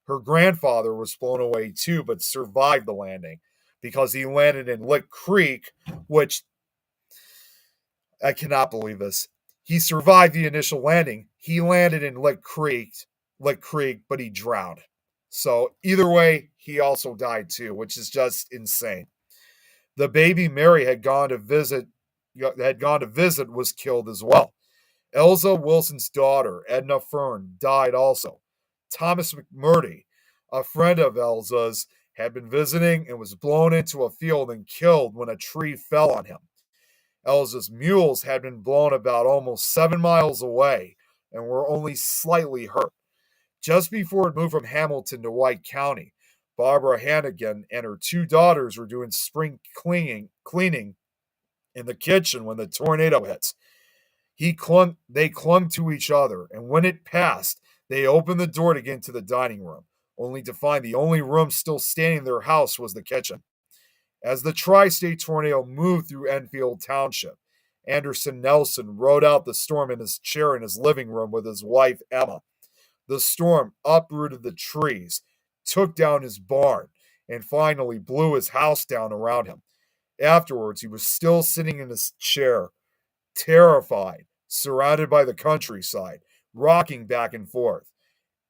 A: Her grandfather was blown away too, but survived the landing because he landed in Lick Creek, which I cannot believe this. He survived the initial landing. He landed in Lick Creek, but he drowned. So either way, he also died too, which is just insane. The baby Mary had gone to visit was killed as well. Elza Wilson's daughter, Edna Fern, died also. Thomas McMurdy, a friend of Elza's, had been visiting and was blown into a field and killed when a tree fell on him. Elza's mules had been blown about almost 7 miles away and were only slightly hurt. Just before it moved from Hamilton to White County, Barbara Hannigan and her two daughters were doing spring cleaning in the kitchen when the tornado hit. They clung to each other, and when it passed, they opened the door to get into the dining room, only to find the only room still standing in their house was the kitchen. As the tri state tornado moved through Enfield Township, Anderson Nelson rode out the storm in his chair in his living room with his wife, Emma. The storm uprooted the trees, took down his barn, and finally blew his house down around him. Afterwards, he was still sitting in his chair, terrified, surrounded by the countryside, rocking back and forth.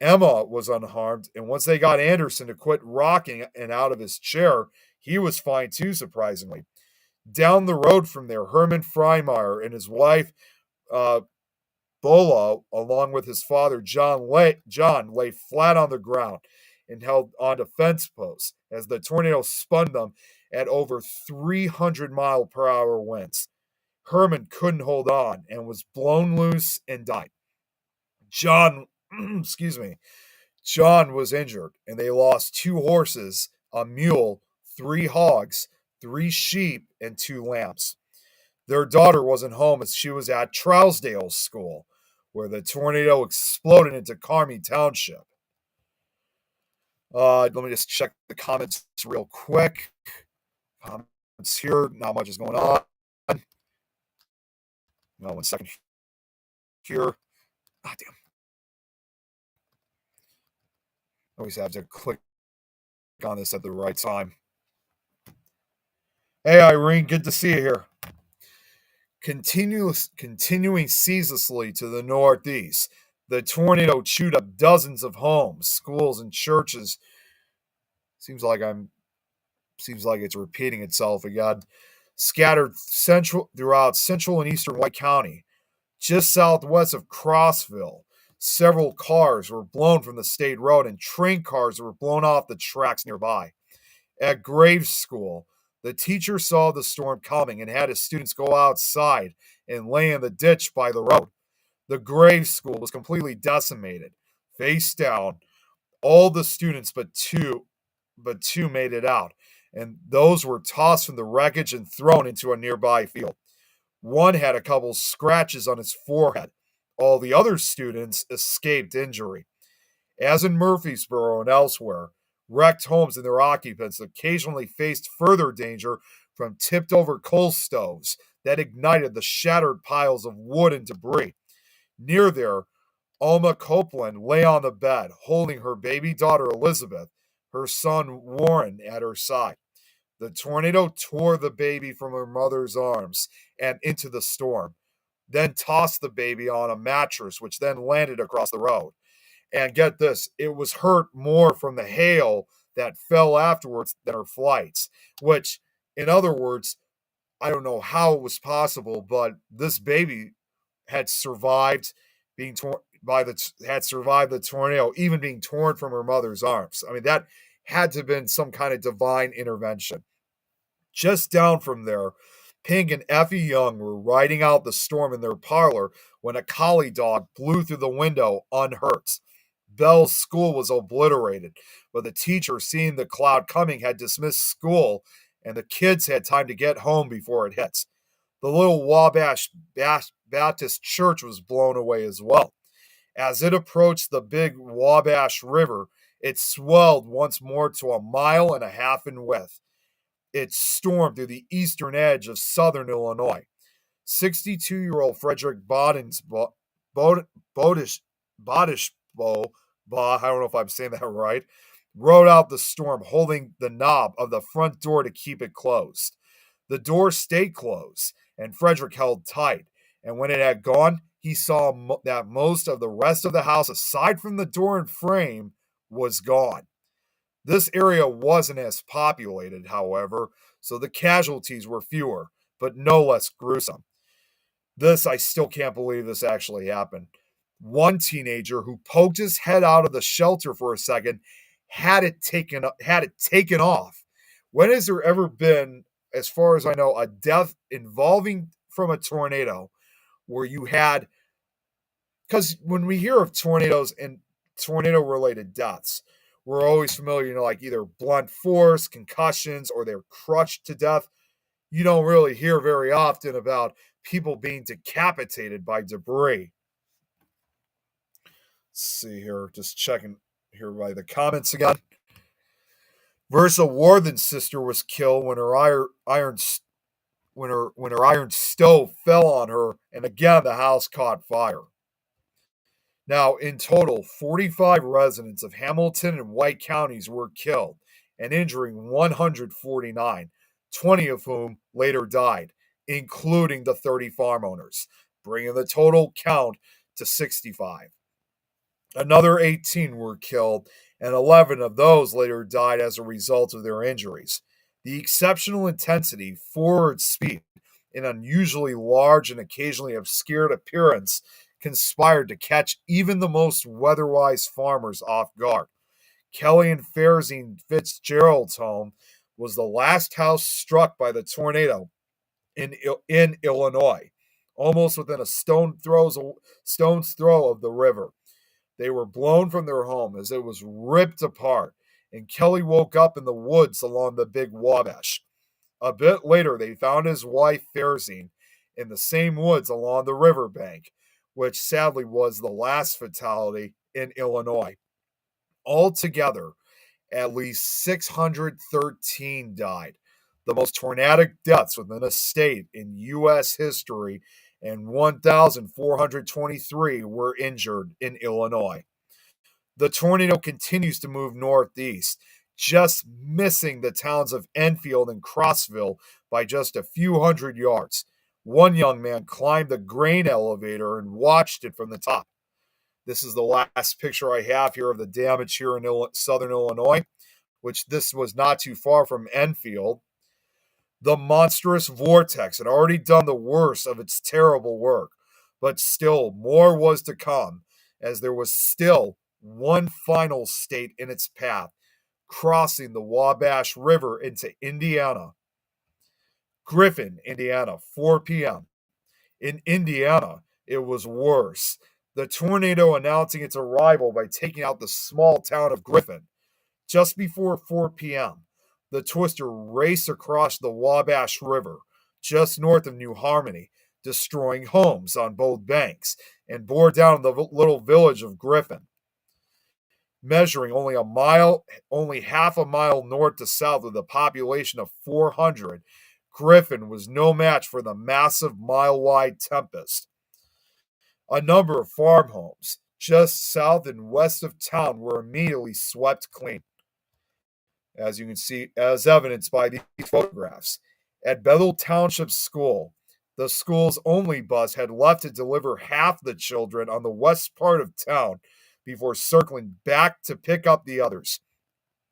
A: Emma was unharmed, and once they got Anderson to quit rocking and out of his chair, he was fine too, surprisingly. Down the road from there, Herman Freimeyer and his wife, uh, Bola, along with his father, John lay flat on the ground and held onto fence posts as the tornado spun them at over 300-mile-per-hour winds. Herman couldn't hold on and was blown loose and died. John, excuse me, John was injured, and they lost two horses, a mule, three hogs, three sheep, and two lambs. Their daughter wasn't home as she was at Trousdale School, where the tornado exploded into Carmi Township. Let me just check the comments real quick. Comments here, not much is going on. No, 1 second here. Ah, damn. Always have to click on this at the right time. Hey, Irene, good to see you here. Continuing ceaselessly to the northeast, the tornado chewed up dozens of homes, schools, and churches. Seems like it's repeating itself again. Scattered throughout central and eastern White County, just southwest of Crossville. Several cars were blown from the state road, and train cars were blown off the tracks nearby. At Graves School, the teacher saw the storm coming and had his students go outside and lay in the ditch by the road. The Graves School was completely decimated, face down. All the students but two made it out, and those were tossed from the wreckage and thrown into a nearby field. One had a couple scratches on his forehead. All the other students escaped injury. As in Murfreesboro and elsewhere, wrecked homes and their occupants occasionally faced further danger from tipped over coal stoves that ignited the shattered piles of wood and debris. Near there, Alma Copeland lay on the bed, holding her baby daughter Elizabeth, her son Warren at her side. The tornado tore the baby from her mother's arms and into the storm, then tossed the baby on a mattress, which then landed across the road. And get this, it was hurt more from the hail that fell afterwards than her flights, which, in other words, I don't know how it was possible, but this baby had survived being torn had survived the tornado, even being torn from her mother's arms. I mean, that had to have been some kind of divine intervention. Just down from there, Pink and Effie Young were riding out the storm in their parlor when a collie dog blew through the window unhurt. Bell's school was obliterated, but the teacher, seeing the cloud coming, had dismissed school, and the kids had time to get home before it hit. The little Wabash Baptist church was blown away as well. As it approached the big Wabash River, it swelled once more to 1.5 miles in width. It stormed through the eastern edge of southern Illinois. 62-year-old Frederick Bodishbo, I don't know if I'm saying that right, rode out the storm holding the knob of the front door to keep it closed. The door stayed closed, and Frederick held tight. And when it had gone, he saw that most of the rest of the house, aside from the door and frame, was gone. This area wasn't as populated, however, so the casualties were fewer, but no less gruesome. I still can't believe this actually happened. One teenager who poked his head out of the shelter for a second had it taken off. When has there ever been, as far as I know, a death involving from a tornado where you had, because when we hear of tornadoes and tornado related deaths, we're always familiar, like either blunt force, concussions, or they're crushed to death. You don't really hear very often about people being decapitated by debris. Let's see here, just checking here by the comments again. Versa Warthen's sister was killed when her iron stove fell on her, and again the house caught fire. Now, in total, 45 residents of Hamilton and White counties were killed and injuring 149, 20 of whom later died, including the 30 farm owners, bringing the total count to 65. Another 18 were killed, and 11 of those later died as a result of their injuries. The exceptional intensity, forward speed, and unusually large and occasionally obscured appearance conspired to catch even the most weather-wise farmers off guard. Kelly and Farazine Fitzgerald's home was the last house struck by the tornado in Illinois, almost within a stone's throw of the river. They were blown from their home as it was ripped apart, and Kelly woke up in the woods along the Big Wabash. A bit later, they found his wife, Farazine, in the same woods along the riverbank, which sadly was the last fatality in Illinois. Altogether, at least 613 died, the most tornadic deaths within a state in U.S. history, and 1,423 were injured in Illinois. The tornado continues to move northeast, just missing the towns of Enfield and Crossville by just a few hundred yards. One young man climbed the grain elevator and watched it from the top. This is the last picture I have here of the damage here in southern Illinois, which this was not too far from Enfield. The monstrous vortex had already done the worst of its terrible work, but still more was to come, as there was still one final state in its path, crossing the Wabash River into Indiana. Griffin, Indiana, 4 p.m. In Indiana, it was worse. The tornado announcing its arrival by taking out the small town of Griffin. Just before 4 p.m., the twister raced across the Wabash River, just north of New Harmony, destroying homes on both banks, and bore down the little village of Griffin. measuring only half a mile north to south with a population of 400, Griffin was no match for the massive mile-wide Tempest. A number of farm homes just south and west of town were immediately swept clean, as you can see, as evidenced by these photographs. At Bethel Township School, the school's only bus had left to deliver half the children on the west part of town before circling back to pick up the others.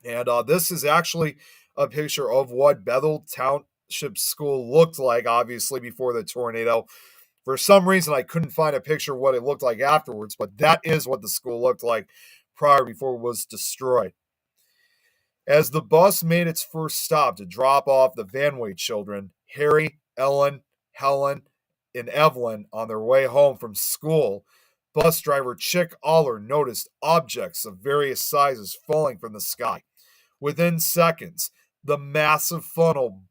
A: And this is actually a picture of what Bethel Township School looked like, obviously, before the tornado. For some reason, I couldn't find a picture of what it looked like afterwards, but that is what the school looked like prior before it was destroyed. As the bus made its first stop to drop off the Vanway children, Harry, Ellen, Helen, and Evelyn on their way home from school, bus driver Chick Aller noticed objects of various sizes falling from the sky. Within seconds, the massive funnel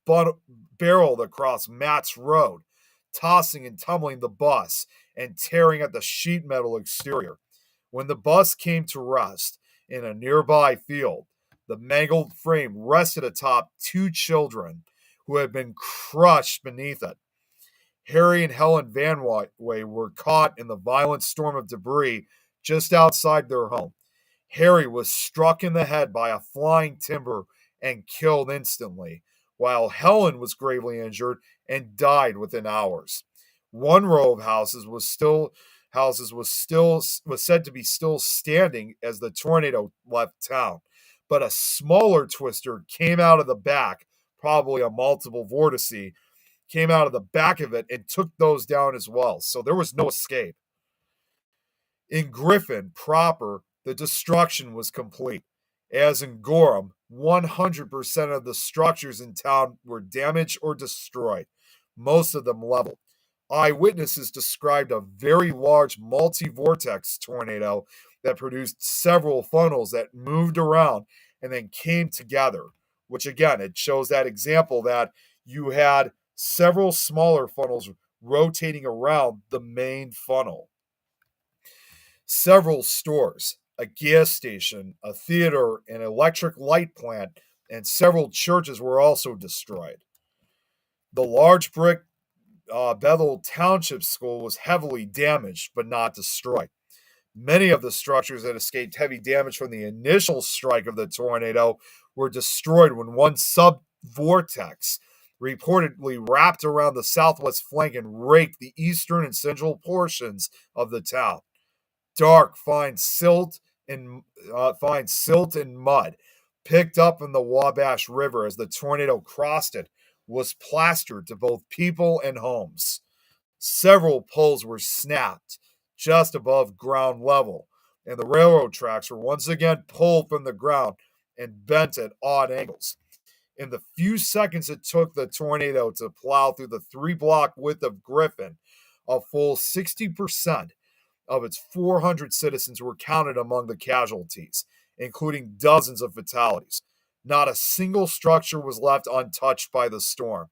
A: barreled across Matt's road, tossing and tumbling the bus and tearing at the sheet metal exterior. When the bus came to rest in a nearby field, the mangled frame rested atop two children who had been crushed beneath it. Harry and Helen Vanway were caught in the violent storm of debris just outside their home. Harry was struck in the head by a flying timber and killed instantly, while Helen was gravely injured and died within hours. One row of houses was said to be still standing as the tornado left town, but a smaller twister came out of the back, probably a multiple vortice, came out of the back of it and took those down as well. So there was no escape. In Griffin proper, the destruction was complete. As in Gorham, 100% of the structures in town were damaged or destroyed, most of them leveled. Eyewitnesses described a very large multi-vortex tornado that produced several funnels that moved around and then came together, which again, it shows that example that you had several smaller funnels rotating around the main funnel. Several stores, a gas station, a theater, an electric light plant, and several churches were also destroyed. The large brick Bethel Township School was heavily damaged but not destroyed. Many of the structures that escaped heavy damage from the initial strike of the tornado were destroyed when one sub-vortex reportedly wrapped around the southwest flank and raked the eastern and central portions of the town. Dark, fine silt and mud picked up in the Wabash River as the tornado crossed it was plastered to both people and homes. Several poles were snapped just above ground level, and the railroad tracks were once again pulled from the ground and bent at odd angles. In the few seconds it took the tornado to plow through the 3-block width of Griffin, a full 60% of its 400 citizens were counted among the casualties, including dozens of fatalities. Not a single structure was left untouched by the storm,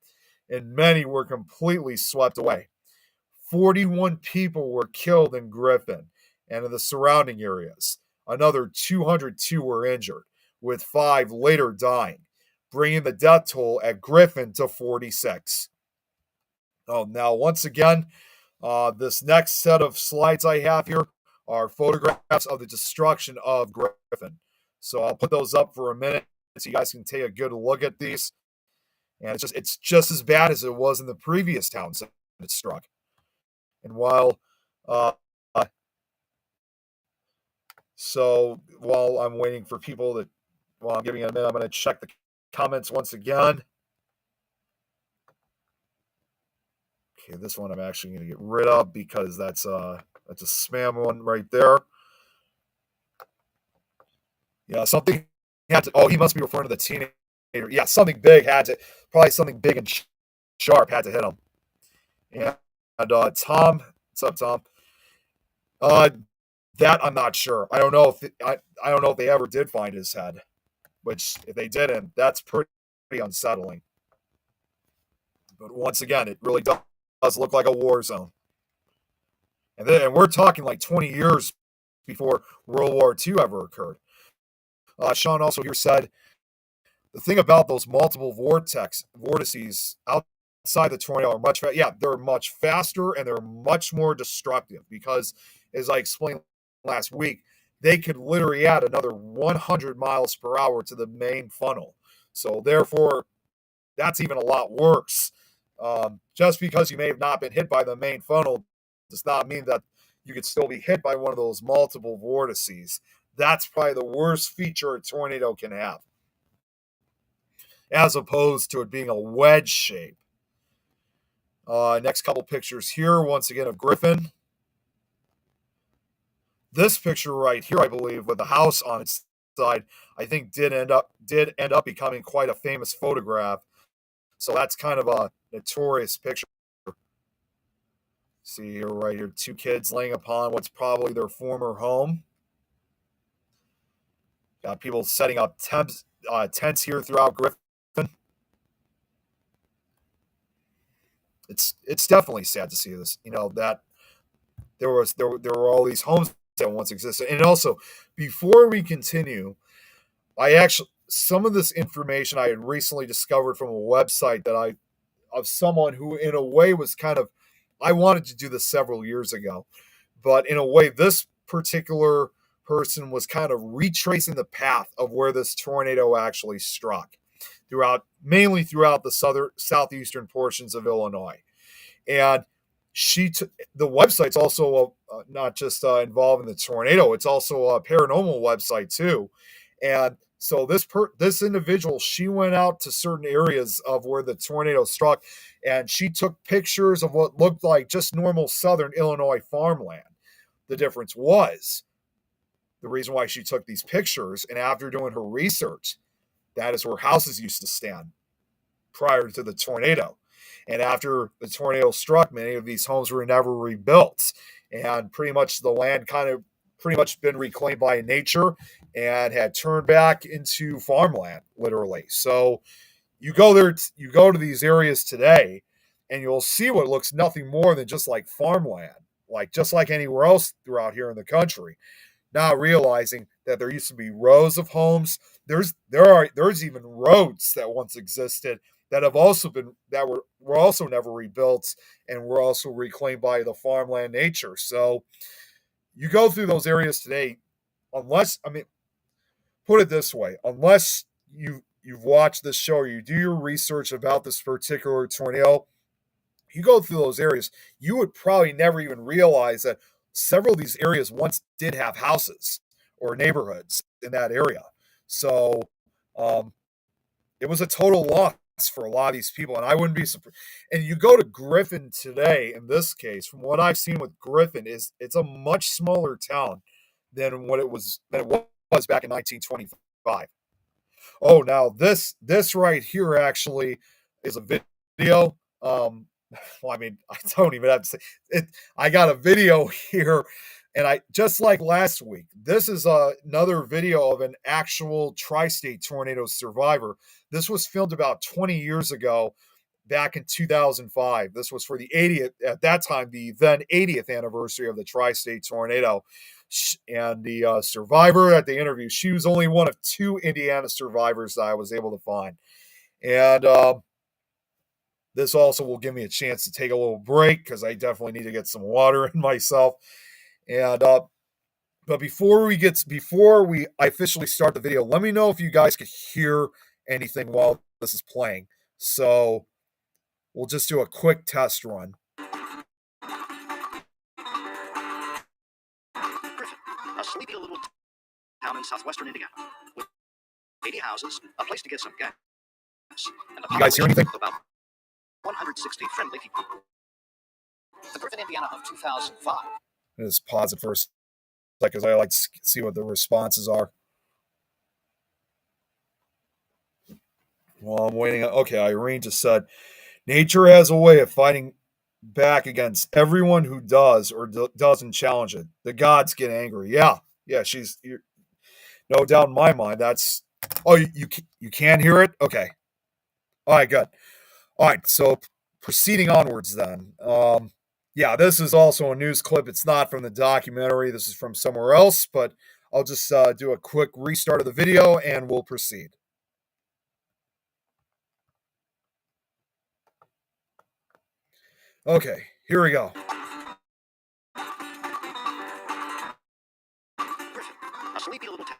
A: and many were completely swept away. 41 people were killed in Griffin and in the surrounding areas. Another 202 were injured, with 5 later dying, bringing the death toll at Griffin to 46. Now, once again, this next set of slides I have here are photographs of the destruction of Griffin. So I'll put those up for a minute so you guys can take a good look at these. And it's just as bad as it was in the previous towns that it struck. And while I'm waiting for people to, while I'm giving it a minute, I'm going to check the comments once again. Okay, this one I'm actually going to get rid of because that's a spam one right there. Yeah, something had to. Oh, he must be referring to the teenager. Yeah, something big had to. Probably something big and sharp had to hit him. And Tom, what's up, Tom? That I'm not sure. I don't know if I don't know if they ever did find his head. Which, if they didn't, that's pretty unsettling. But once again, it really does look like a war zone. And we're talking like 20 years before World War II ever occurred. Sean also here said, the thing about those multiple vortices outside the tornado are they're much faster and they're much more destructive because, as I explained last week, they could literally add another 100 miles per hour to the main funnel. So therefore, that's even a lot worse. Just because you may have not been hit by the main funnel does not mean that you could still be hit by one of those multiple vortices. That's probably the worst feature a tornado can have, as opposed to it being a wedge shape. Next couple pictures here, once again, of Griffin. This picture right here, I believe, with the house on its side, I think did end up becoming quite a famous photograph. So that's kind of a notorious picture. See here, right here, two kids laying upon what's probably their former home. Got people setting up tents here throughout Griffin. It's definitely sad to see this. That there were all these homes that once existed. And also, before we continue, some of this information I had recently discovered from a website of someone who in a way was I wanted to do this several years ago, but in a way this particular person was kind of retracing the path of where this tornado actually struck mainly throughout the southeastern portions of Illinois. And the website's also not just involved in the tornado, it's also a paranormal website too. And so this individual, she went out to certain areas of where the tornado struck, and she took pictures of what looked like just normal southern Illinois farmland. The difference was the reason why she took these pictures, and after doing her research, that is where houses used to stand prior to the tornado. And after the tornado struck, many of these homes were never rebuilt. And pretty much the land pretty much been reclaimed by nature and had turned back into farmland, literally. So you go to these areas today, and you'll see what looks nothing more than just like farmland, just like anywhere else throughout here in the country. Now realizing that there used to be rows of homes, there's even roads that once existed that were also never rebuilt and were also reclaimed by the farmland nature. So you go through those areas today, put it this way, unless you've watched this show or you do your research about this particular tornado, you go through those areas, you would probably never even realize that several of these areas once did have houses or neighborhoods in that area. So it was a total loss for a lot of these people, and I wouldn't be surprised. And you go to Griffin today, in this case, from what I've seen with Griffin, it's a much smaller town than it was back in 1925. Oh, now this right here actually is a video. Well, I don't even have to say it. I got a video here, and I just like last week. This is another video of an actual tri-state tornado survivor. This was filmed about 20 years ago, back in 2005. This was for the 80th, at that time, the then 80th anniversary of the tri-state tornado. And the survivor at the interview, she was only one of two Indiana survivors that I was able to find. And this also will give me a chance to take a little break because I definitely need to get some water in myself. And but before we officially start the video, let me know if you guys could hear anything while this is playing. So we'll just do a quick test run.
B: Griffin, a sleepy little town in southwestern Indiana, with 80 houses, a place to get some gas, and
A: you guys hear anything?
B: About 160 friendly people. The Griffin, Indiana of 2005.
A: Just pause it for a second because I like to see what the responses are. Well, I'm waiting. Okay, Irene just said, nature has a way of fighting back against everyone who does or doesn't challenge it. The gods get angry. Yeah, no doubt in my mind. That's, oh, you can hear it? Okay. All right, good. All right, so proceeding onwards then. Yeah, this is also a news clip. It's not from the documentary. This is from somewhere else, but I'll just do a quick restart of the video and we'll proceed. Okay, here we go.
B: Griffin, a sleepy little town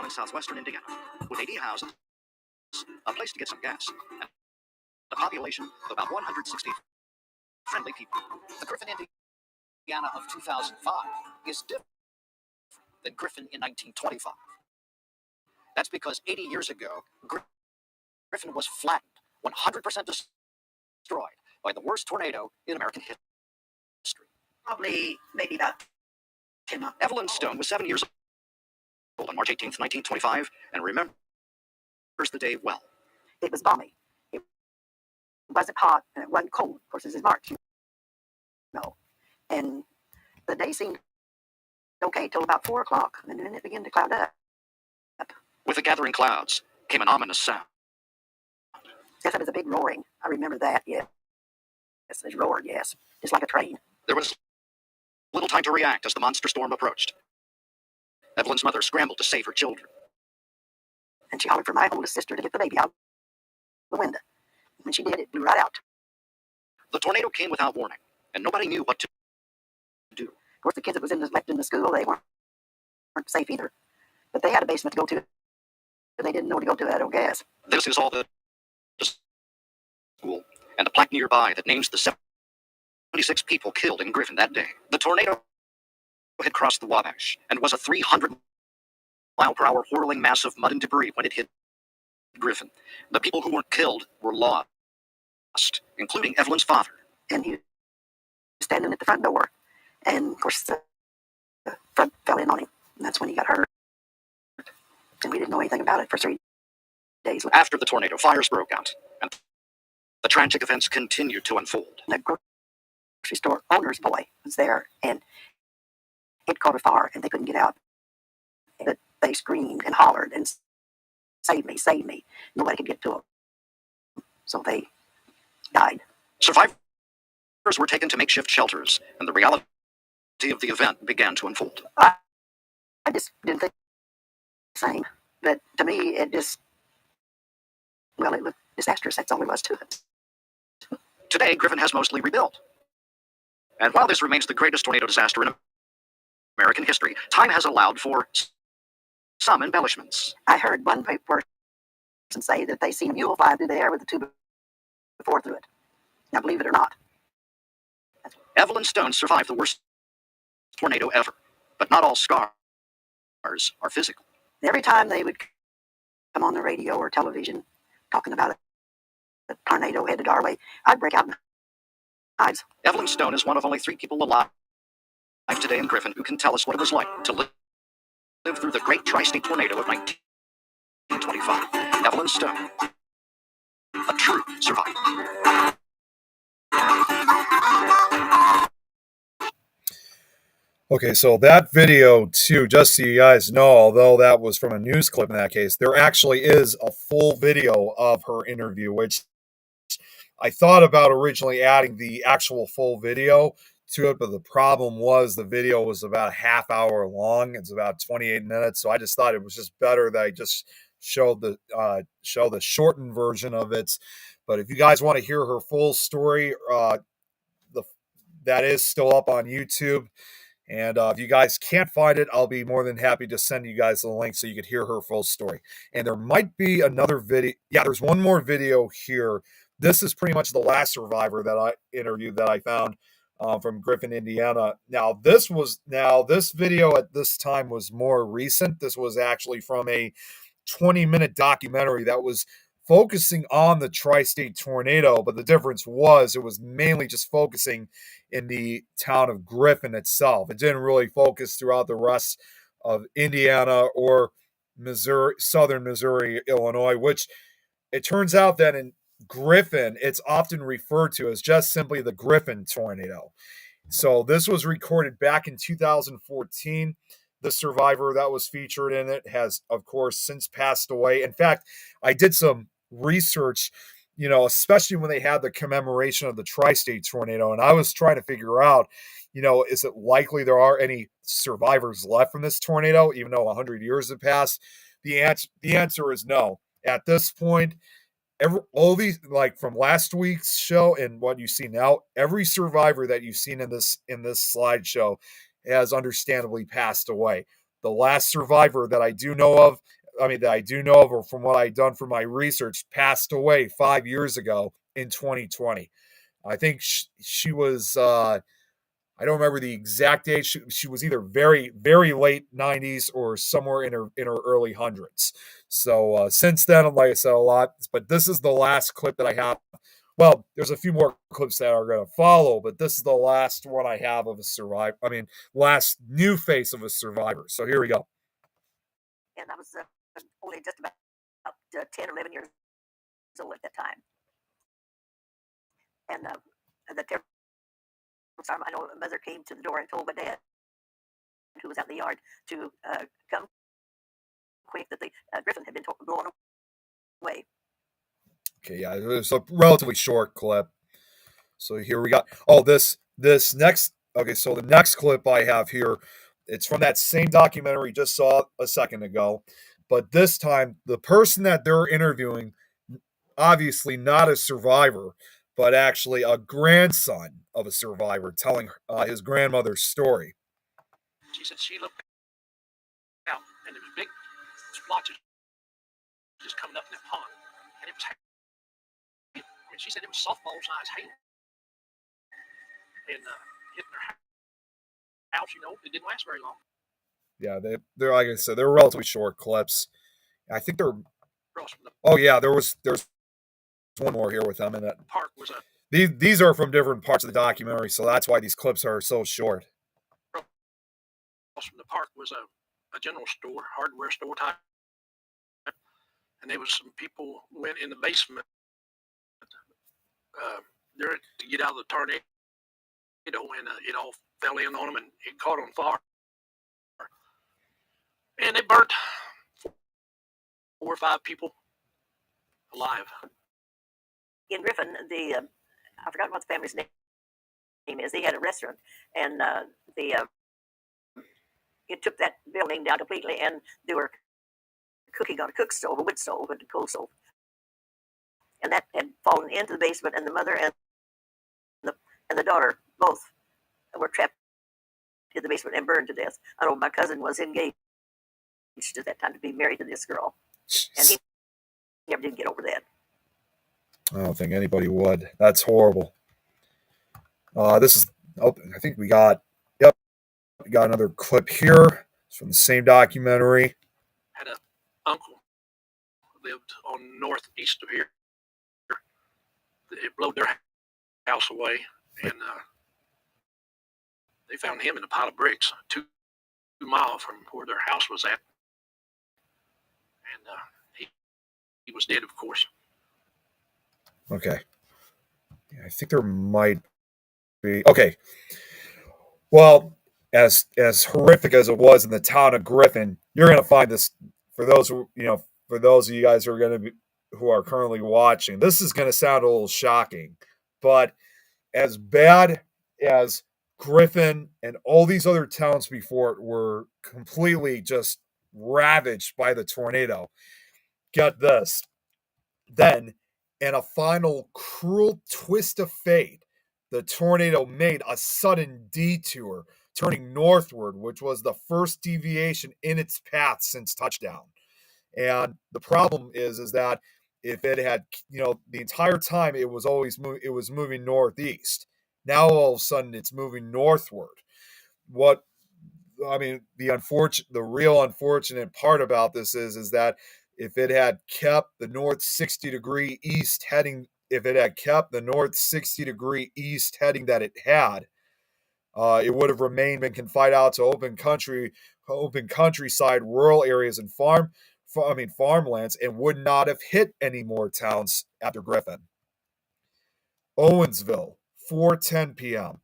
B: in southwestern Indiana, with 80 houses, a place to get some gas, and a population of about 160 friendly people.
C: The Griffin, Indiana of 2005 is different than Griffin in 1925. That's because 80 years ago, Griffin was flattened, 100% destroyed by the worst tornado in American history.
B: Probably, maybe about 10 months. Evelyn Stone was 7 years old on March 18th, 1925, and remembers the day well.
D: It was balmy. It wasn't hot and it wasn't cold. Of course, this is March. No. And the day seemed okay till about 4 o'clock, and then it began to cloud up.
B: With the gathering clouds came an ominous sound.
D: Yes, it was a big roaring. I remember that, yes. Yes, it roared, yes. Just like a train.
B: There was little time to react as the monster storm approached. Evelyn's mother scrambled to save her children.
D: And she hollered for my oldest sister to get the baby out the window. When she did, it blew right out.
B: The tornado came without warning, and nobody knew what to do.
D: Of course, the kids that was left in the school, they weren't safe either. But they had a basement to go to. They didn't know to go to, I don't guess.
B: This is all the school, and a plaque nearby that names the 76 people killed in Griffin that day. The tornado had crossed the Wabash and was a 300-mile-per-hour whirling mass of mud and debris when it hit Griffin. The people who weren't killed were lost, including Evelyn's father.
D: And he was standing at the front door. And, of course, the front fell in on him. And that's when he got hurt. And we didn't know anything about it for 3 days.
B: After the tornado, fires broke out, and the tragic events continued to unfold.
D: The grocery store owner's boy was there, and it caught a fire, and they couldn't get out. But they screamed and hollered and save me, save me. Nobody could get to them. So they died.
B: Survivors were taken to makeshift shelters, and the reality of the event began to unfold.
D: I just didn't think the same. But to me, it just, well, it looked disastrous. That's all there was to it.
B: Today, Griffin has mostly rebuilt. And while this remains the greatest tornado disaster in American history, time has allowed for some embellishments.
D: I heard one person say that they seen a mule fly through the air with a 2x4 through it. Now, believe it or not.
B: Evelyn Stone survived the worst tornado ever, but not all scars are physical.
D: Every time they would come on the radio or television talking about a tornado headed our way, I'd break out in hives.
B: Evelyn Stone is one of only 3 people alive today in Griffin who can tell us what it was like to live through the great tri-state tornado of 1925. Evelyn Stone, a true survivor.
A: Okay, so that video, too, just so you guys know, although that was from a news clip in that case, there actually is a full video of her interview, which I thought about originally adding the actual full video to it, but the problem was the video was about a half hour long. It's about 28 minutes, so I just thought it was just better that I just showed the shortened version of it. But if you guys want to hear her full story, that is still up on YouTube. And if you guys can't find it, I'll be more than happy to send you guys the link so you could hear her full story. And there might be another video. Yeah, there's one more video here. This is pretty much the last survivor that I interviewed that I found from Griffin, Indiana. Now, this video at this time was more recent. This was actually from a 20-minute documentary that was focusing on the tri-state tornado, but the difference was it was mainly just focusing in the town of Griffin itself. It didn't really focus throughout the rest of Indiana or Missouri, southern Missouri, Illinois, which it turns out that in Griffin, it's often referred to as just simply the Griffin tornado. So this was recorded back in 2014. The survivor that was featured in it has, of course, since passed away. In fact, I did some research, especially when they had the commemoration of the tri-state tornado, and I was trying to figure out, is it likely there are any survivors left from this tornado, even though 100 years have passed? The answer is no. At this point, all these, like from last week's show and what you see now, every survivor that you've seen in this slideshow has understandably passed away. The last survivor that I do know of, or from what I've done for my research, passed away 5 years ago in 2020. I think she was, I don't remember the exact age. She was either very, very late 90s or somewhere in her early hundreds. So since then, like I said, a lot. But this is the last clip that I have. Well, there's a few more clips that are going to follow, but this is the last one I have of a survivor. Last new face of a survivor. So here we go.
D: And I was only just about 10 or 11 years old at that time. And the terrible time, I know a mother came to the door and told my dad, who was out in the yard, to come quick, that the griffin had been blown away.
A: Okay, yeah, it was a relatively short clip. So here we got, this next, okay, so the next clip I have here, it's from that same documentary you just saw a second ago, but this time the person that they're interviewing, obviously not a survivor, but actually a grandson of a survivor, telling his grandmother's story.
E: She said she looked out, and there was big splotches just coming up in that pond, and it was hail. I mean, she said it was softball-sized hail, and hitting her house. It didn't last very long.
A: Yeah, they're like I said, they're relatively short clips. I think they're. There's one more here with them, and that
E: park was
A: these are from different parts of the documentary, so that's why these clips are so short.
E: From the park was a general store, hardware store type, and there was some people went in the basement there to get out of the tornado, and it all fell in on them, and it caught on fire, and they burnt 4 or 5 people alive.
D: In Griffin, I forgot what the family's name is. They had a restaurant, and it took that building down completely, and they were cooking on a cook stove, a wood stove, and a coal stove, and that had fallen into the basement, and the mother and the daughter both were trapped in the basement and burned to death. I know my cousin was engaged at that time to be married to this girl, and he never did get over that.
A: I don't think anybody would. That's horrible. I think we got another clip here. It's from the same documentary.
E: Had an uncle who lived on northeast of here. It blew their house away, and they found him in a pile of bricks 2 miles from where their house was at, and he was dead, of course.
A: Okay. Yeah, I think there might be. Okay. Well, as horrific as it was in the town of Griffin, you're going to find this, for those of you guys who are currently watching, this is going to sound a little shocking, but as bad as Griffin and all these other towns before it were completely just ravaged by the tornado, get this. Then, in a final cruel twist of fate, the tornado made a sudden detour, turning northward, which was the first deviation in its path since touchdown. And the problem is that if it had, the entire time it was moving northeast. Now all of a sudden it's moving northward. The real unfortunate part about this is that if it had kept the north 60 degree east heading, that it had, it would have been confined out to open countryside, rural areas, and farmlands, and would not have hit any more towns after Griffin. Owensville, 4:10 p.m.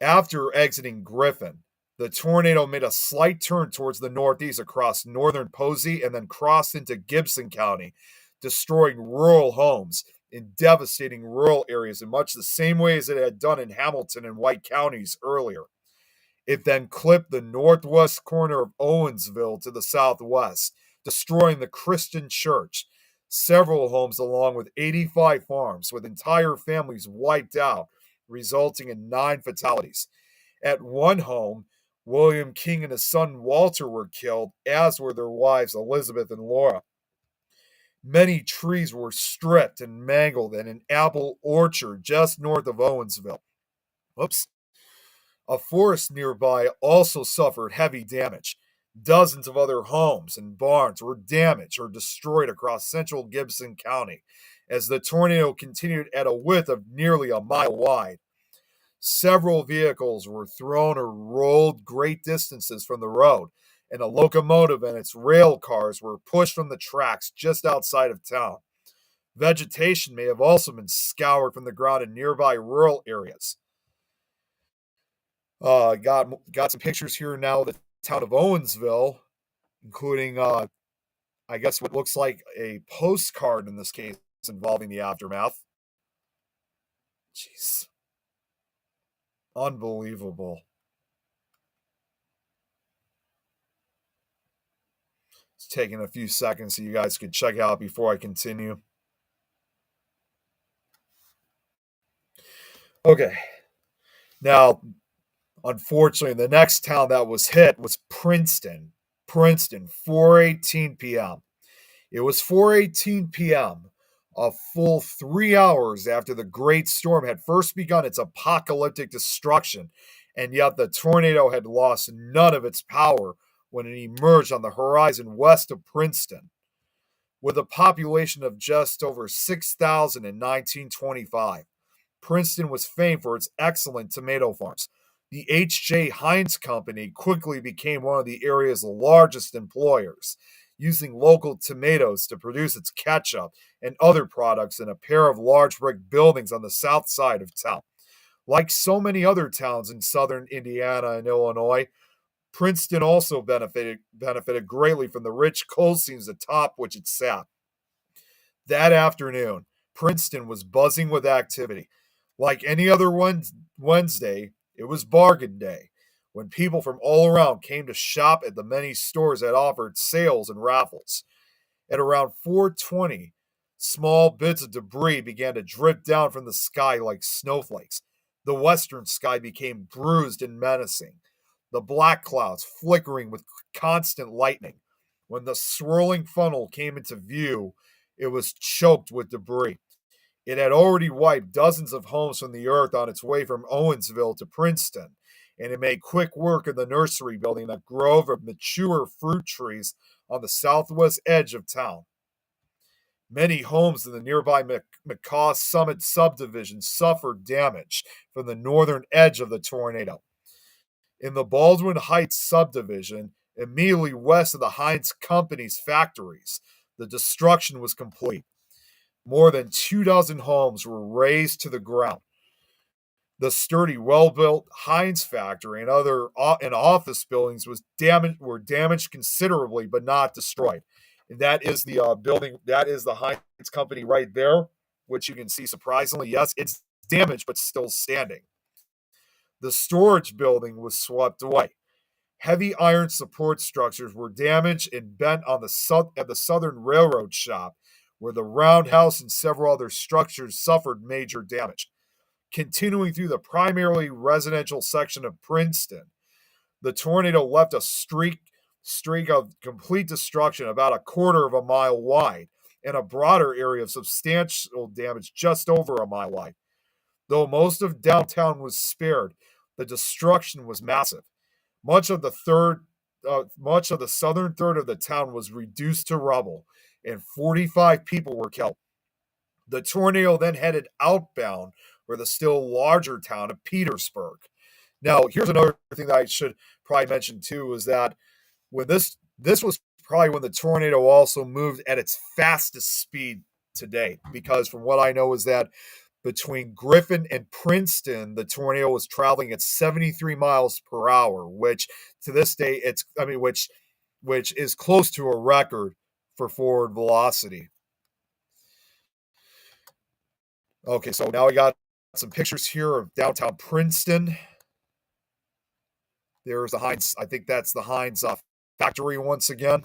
A: After exiting Griffin, the tornado made a slight turn towards the northeast across northern Posey and then crossed into Gibson County, destroying rural homes in devastating rural areas in much the same way as it had done in Hamilton and White counties earlier. It then clipped the northwest corner of Owensville to the southwest, destroying the Christian church, several homes, along with 85 farms, with entire families wiped out, resulting in 9 fatalities. At one home, William King and his son Walter were killed, as were their wives Elizabeth and Laura. Many trees were stripped and mangled in an apple orchard just north of Owensville. Oops. A forest nearby also suffered heavy damage. Dozens of other homes and barns were damaged or destroyed across central Gibson County as the tornado continued at a width of nearly a mile wide. Several vehicles were thrown or rolled great distances from the road, and a locomotive and its rail cars were pushed from the tracks just outside of town. Vegetation may have also been scoured from the ground in nearby rural areas. Got some pictures here now of the town of Owensville, including I guess what looks like a postcard in this case involving the aftermath. Jeez. Unbelievable. It's taking a few seconds so you guys could check out before I continue. Okay. Now, unfortunately, the next town that was hit was Princeton. Princeton, 4:18 p.m. It was 4:18 p.m., a full 3 hours after the great storm had first begun its apocalyptic destruction, and yet the tornado had lost none of its power when it emerged on the horizon west of Princeton. With a population of just over 6,000 in 1925, Princeton was famed for its excellent tomato farms. The H.J. Heinz Company quickly became one of the area's largest employers, using local tomatoes to produce its ketchup and other products in a pair of large brick buildings on the south side of town. Like so many other towns in southern Indiana and Illinois, Princeton also benefited greatly from the rich coal seams atop which it sat. That afternoon, Princeton was buzzing with activity. Like any other Wednesday, it was bargain day, when people from all around came to shop at the many stores that offered sales and raffles. At around 4:20, small bits of debris began to drip down from the sky like snowflakes. The western sky became bruised and menacing, the black clouds flickering with constant lightning. When the swirling funnel came into view, it was choked with debris. It had already wiped dozens of homes from the earth on its way from Owensville to Princeton, and it made quick work of the nursery building a grove of mature fruit trees on the southwest edge of town. Many homes in the nearby McCaw Summit subdivision suffered damage from the northern edge of the tornado. In the Baldwin Heights subdivision, immediately west of the Heinz Company's factories, the destruction was complete. More than 24 homes were razed to the ground. The sturdy, well-built Heinz factory and other office buildings were damaged considerably, but not destroyed. And that is the building. That is the Heinz Company right there, which you can see. Surprisingly, yes, it's damaged, but still standing. The storage building was swept away. Heavy iron support structures were damaged and bent on at the Southern Railroad shop, where the roundhouse and several other structures suffered major damage. Continuing through the primarily residential section of Princeton, the tornado left a streak of complete destruction about a quarter of a mile wide and a broader area of substantial damage just over a mile wide. Though most of downtown was spared, the destruction was massive. Much of the southern third of the town was reduced to rubble, and 45 people were killed. The tornado then headed outbound for the still larger town of Petersburg. Now, here's another thing that I should probably mention too, is that when this was probably when the tornado also moved at its fastest speed to date, because from what I know is that between Griffin and Princeton, the tornado was traveling at 73 miles per hour, which to this day which is close to a record for forward velocity. Okay, so now we got some pictures here of downtown Princeton. There's the Heinz. I think that's the Heinz factory once again.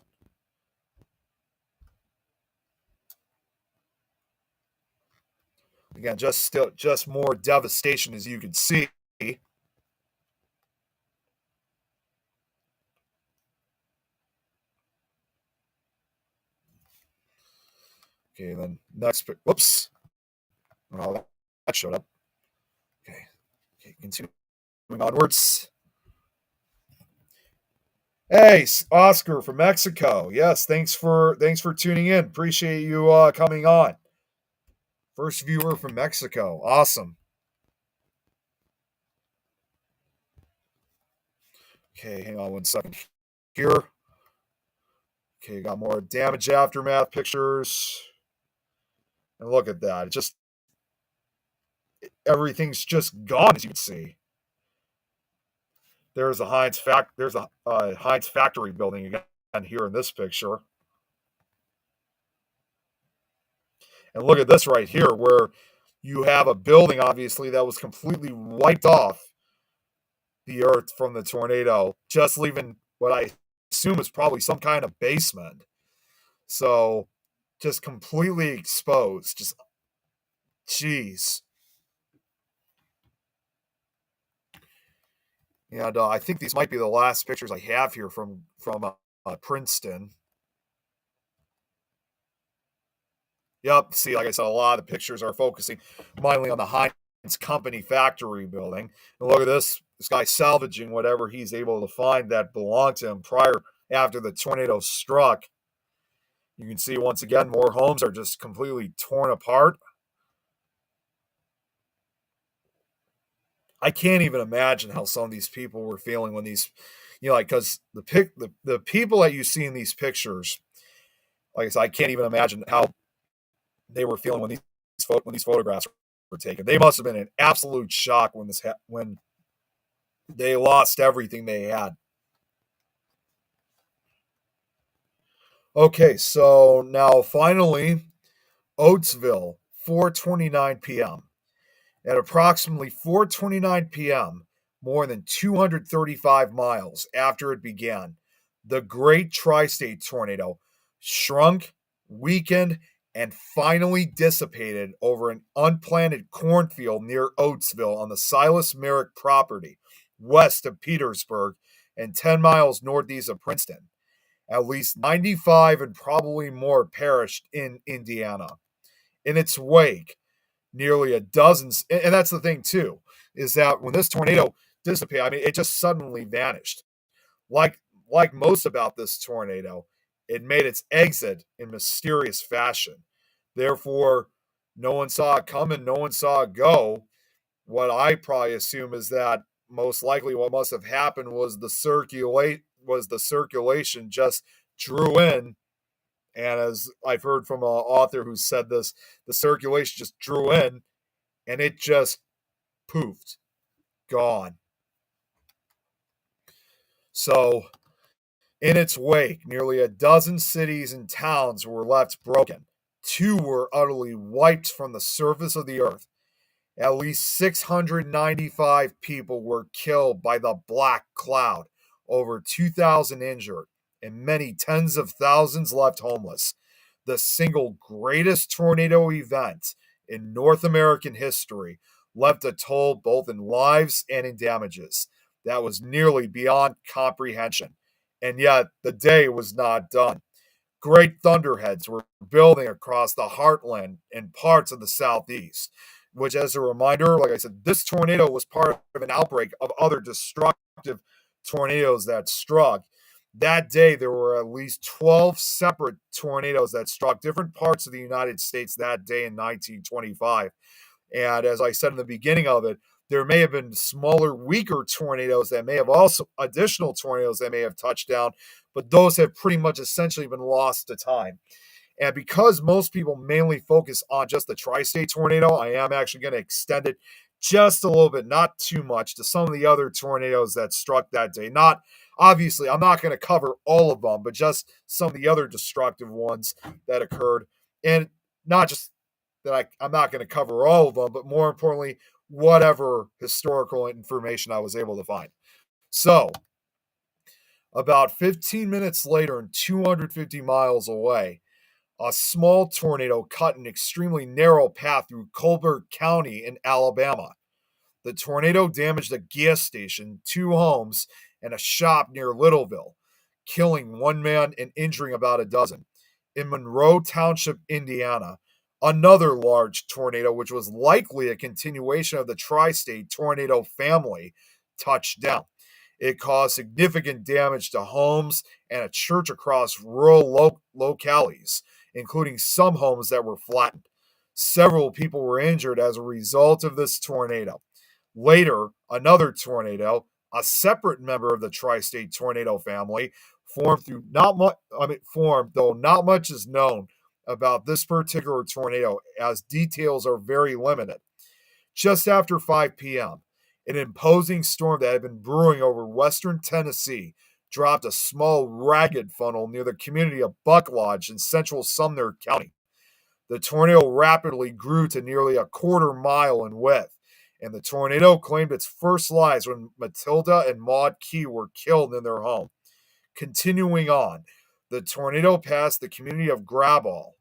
A: Again, just more devastation, as you can see. Okay, then next. Whoops. Oh, that showed up. Okay, continuing onwards. Hey, Oscar from Mexico. Yes, thanks for tuning in. Appreciate you coming on. First viewer from Mexico. Awesome. Okay, hang on one second here. Okay, got more damage aftermath pictures. And look at that. Everything's just gone, as you can see. There's a Heinz Heinz factory building again here in this picture. And look at this right here, where you have a building, obviously, that was completely wiped off the earth from the tornado, just leaving what I assume is probably some kind of basement. So, just completely exposed. Just, jeez. And I think these might be the last pictures I have here from Princeton. Yep. See, like I said, a lot of the pictures are focusing mainly on the Heinz Company factory building. And look at this guy salvaging whatever he's able to find that belonged to him after the tornado struck. You can see once again, more homes are just completely torn apart. I can't even imagine how some of these people were feeling when these, like, because the people that you see in these pictures, like I said, I can't even imagine how they were feeling when these photographs were taken. They must have been in absolute shock when they lost everything they had. Okay, so now finally, Oatsville, 4:29 p.m. At approximately 4:29 p.m., more than 235 miles after it began, the Great Tri-State Tornado shrunk, weakened, and finally dissipated over an unplanted cornfield near Oatsville on the Silas Merrick property, west of Petersburg and 10 miles northeast of Princeton. At least 95 and probably more perished in Indiana. In its wake, nearly a dozen, and that's the thing too, is that when this tornado dissipated, I mean, it just suddenly vanished. Like most about this tornado, it made its exit in mysterious fashion. Therefore, no one saw it coming, no one saw it go. What I probably assume is that most likely what must have happened was the circulation just drew in. And as I've heard from an author who said this, the circulation just drew in and it just poofed, gone. So, in its wake, nearly a dozen cities and towns were left broken. 2 were utterly wiped from the surface of the earth. At least 695 people were killed by the black cloud, over 2,000 injured, and many tens of thousands left homeless. The single greatest tornado event in North American history left a toll both in lives and in damages that was nearly beyond comprehension. And yet, the day was not done. Great thunderheads were building across the heartland and parts of the southeast, which, as a reminder, like I said, this tornado was part of an outbreak of other destructive tornadoes that struck. That day, there were at least 12 separate tornadoes that struck different parts of the United States that day in 1925. And as I said in the beginning of it, there may have been smaller, weaker tornadoes that may have also additional tornadoes that may have touched down, but those have pretty much essentially been lost to time. And because most people mainly focus on just the tri-state tornado, I am actually going to extend it just a little bit, not too much, to some of the other tornadoes that struck that day. Not obviously, I'm not going to cover all of them, but just some of the other destructive ones that occurred. And not just that I'm not going to cover all of them, but more importantly, whatever historical information I was able to find. So, about 15 minutes later and 250 miles away, a small tornado cut an extremely narrow path through Colbert County in Alabama. The tornado damaged a gas station, 2 homes, and a shop near Littleville, killing 1 man and injuring about a dozen. In Monroe Township, Indiana, another large tornado, which was likely a continuation of the tri state tornado family, touched down. It caused significant damage to homes and a church across rural localities, including some homes that were flattened. Several people were injured as a result of this tornado. Later, another tornado, a separate member of the tri-state tornado family, formed, though not much is known about this particular tornado, as details are very limited. Just after 5 p.m., an imposing storm that had been brewing over western Tennessee dropped a small ragged funnel near the community of Buck Lodge in central Sumner County. The tornado rapidly grew to nearly a quarter mile in width, and the tornado claimed its first lives when Matilda and Maud Key were killed in their home. Continuing on, the tornado passed the community of Graball.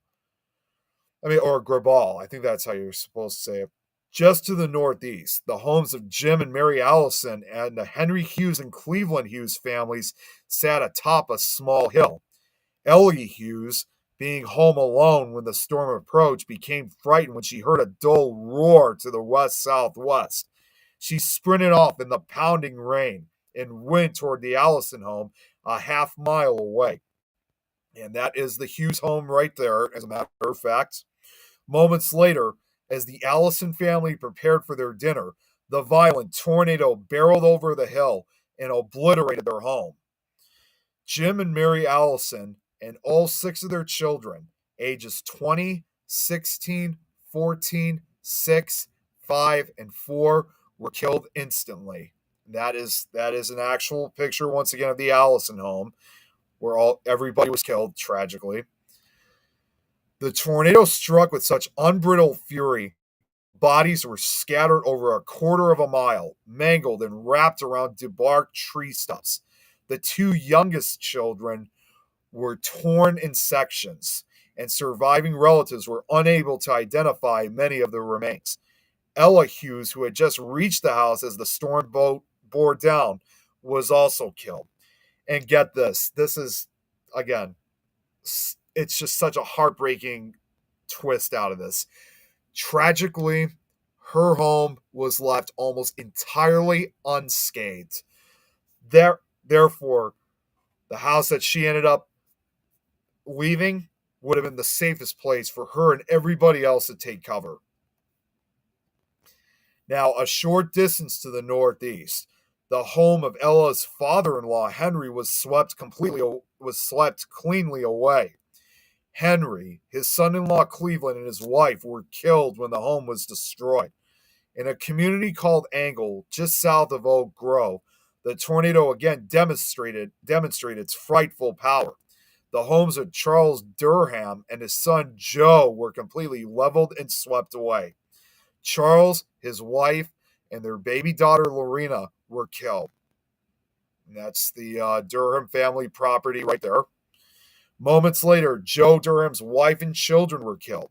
A: Graball, I think that's how you're supposed to say it. Just to the northeast, the homes of Jim and Mary Allison and the Henry Hughes and Cleveland Hughes families sat atop a small hill. Ellie Hughes, being home alone when the storm approached, became frightened when she heard a dull roar to the west-southwest. She sprinted off in the pounding rain and went toward the Allison home a half mile away. And that is the Hughes home right there, as a matter of fact. Moments later, as the Allison family prepared for their dinner, the violent tornado barreled over the hill and obliterated their home. Jim and Mary Allison and all 6 of their children, ages 20, 16, 14, 6, 5, and 4, were killed instantly. That is an actual picture, once again, of the Allison home, where everybody was killed, tragically. The tornado struck with such unbridled fury, bodies were scattered over a quarter of a mile, mangled and wrapped around debarked tree stumps. The 2 youngest children were torn in sections, and surviving relatives were unable to identify many of the remains. Ella Hughes, who had just reached the house as the storm bore down, was also killed. And get this is, again, it's just such a heartbreaking twist out of this. Tragically, her home was left almost entirely unscathed. Therefore, the house that she ended up leaving would have been the safest place for her and everybody else to take cover. Now, a short distance to the northeast, the home of Ella's father-in-law, Henry, was swept cleanly away. Henry, his son-in-law Cleveland, and his wife were killed when the home was destroyed. In a community called Angle, just south of Oak Grove, the tornado again demonstrated its frightful power. The homes of Charles Durham and his son Joe were completely leveled and swept away. Charles, his wife, and their baby daughter Lorena were killed. And that's the Durham family property right there. Moments later, Joe Durham's wife and children were killed.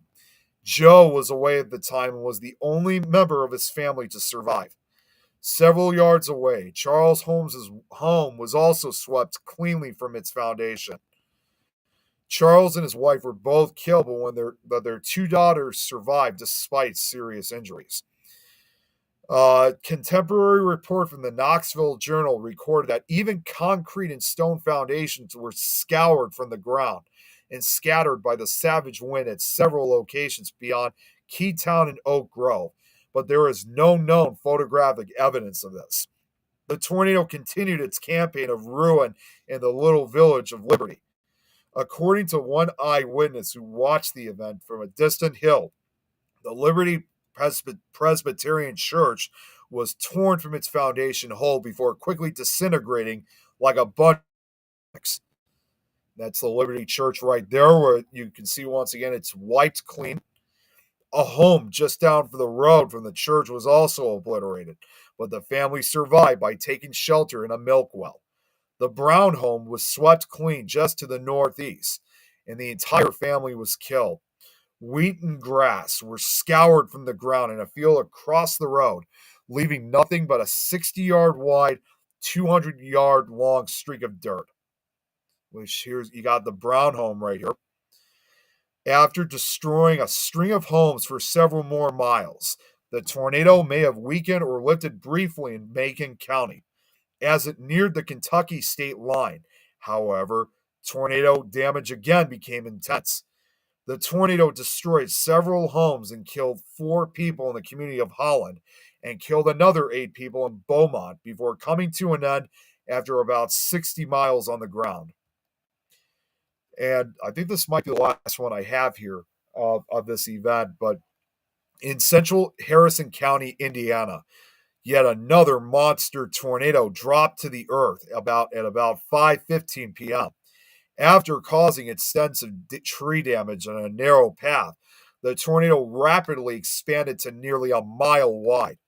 A: Joe was away at the time and was the only member of his family to survive. Several yards away, Charles Holmes's home was also swept cleanly from its foundation. Charles and his wife were both killed, but their 2 daughters survived despite serious injuries. A contemporary report from the Knoxville Journal recorded that even concrete and stone foundations were scoured from the ground and scattered by the savage wind at several locations beyond Keytown and Oak Grove, but there is no known photographic evidence of this. The tornado continued its campaign of ruin in the little village of Liberty. According to one eyewitness who watched the event from a distant hill, the Liberty Presbyterian Church was torn from its foundation whole before quickly disintegrating like a bunch of bricks. That's the Liberty Church right there, where you can see once again it's wiped clean. A home just down the road from the church was also obliterated, but the family survived by taking shelter in a milk well. The Brown home was swept clean just to the northeast, and the entire family was killed. Wheat and grass were scoured from the ground in a field across the road, leaving nothing but a 60-yard wide, 200-yard long streak of dirt. Which here's you got the Brown home right here. After destroying a string of homes for several more miles, the tornado may have weakened or lifted briefly in Macon County as it neared the Kentucky state line. However, tornado damage again became intense. The tornado destroyed several homes and killed 4 people in the community of Holland and killed another 8 people in Beaumont before coming to an end after about 60 miles on the ground. And I think this might be the last one I have here of this event, but in central Harrison County, Indiana, yet another monster tornado dropped to the earth at about 5:15 p.m. After causing extensive tree damage on a narrow path, the tornado rapidly expanded to nearly a mile wide.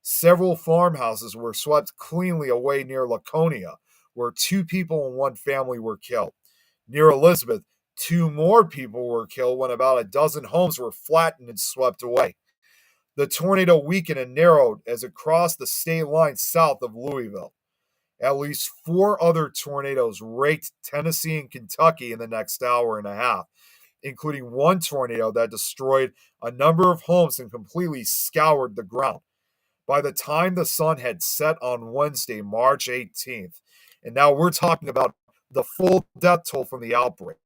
A: Several farmhouses were swept cleanly away near Laconia, where 2 people and 1 family were killed. Near Elizabeth, 2 more people were killed when about a dozen homes were flattened and swept away. The tornado weakened and narrowed as it crossed the state line south of Louisville. At least 4 other tornadoes raked Tennessee and Kentucky in the next hour and a half, including one tornado that destroyed a number of homes and completely scoured the ground. By the time the sun had set on Wednesday, March 18th, and now we're talking about the full death toll from the outbreak,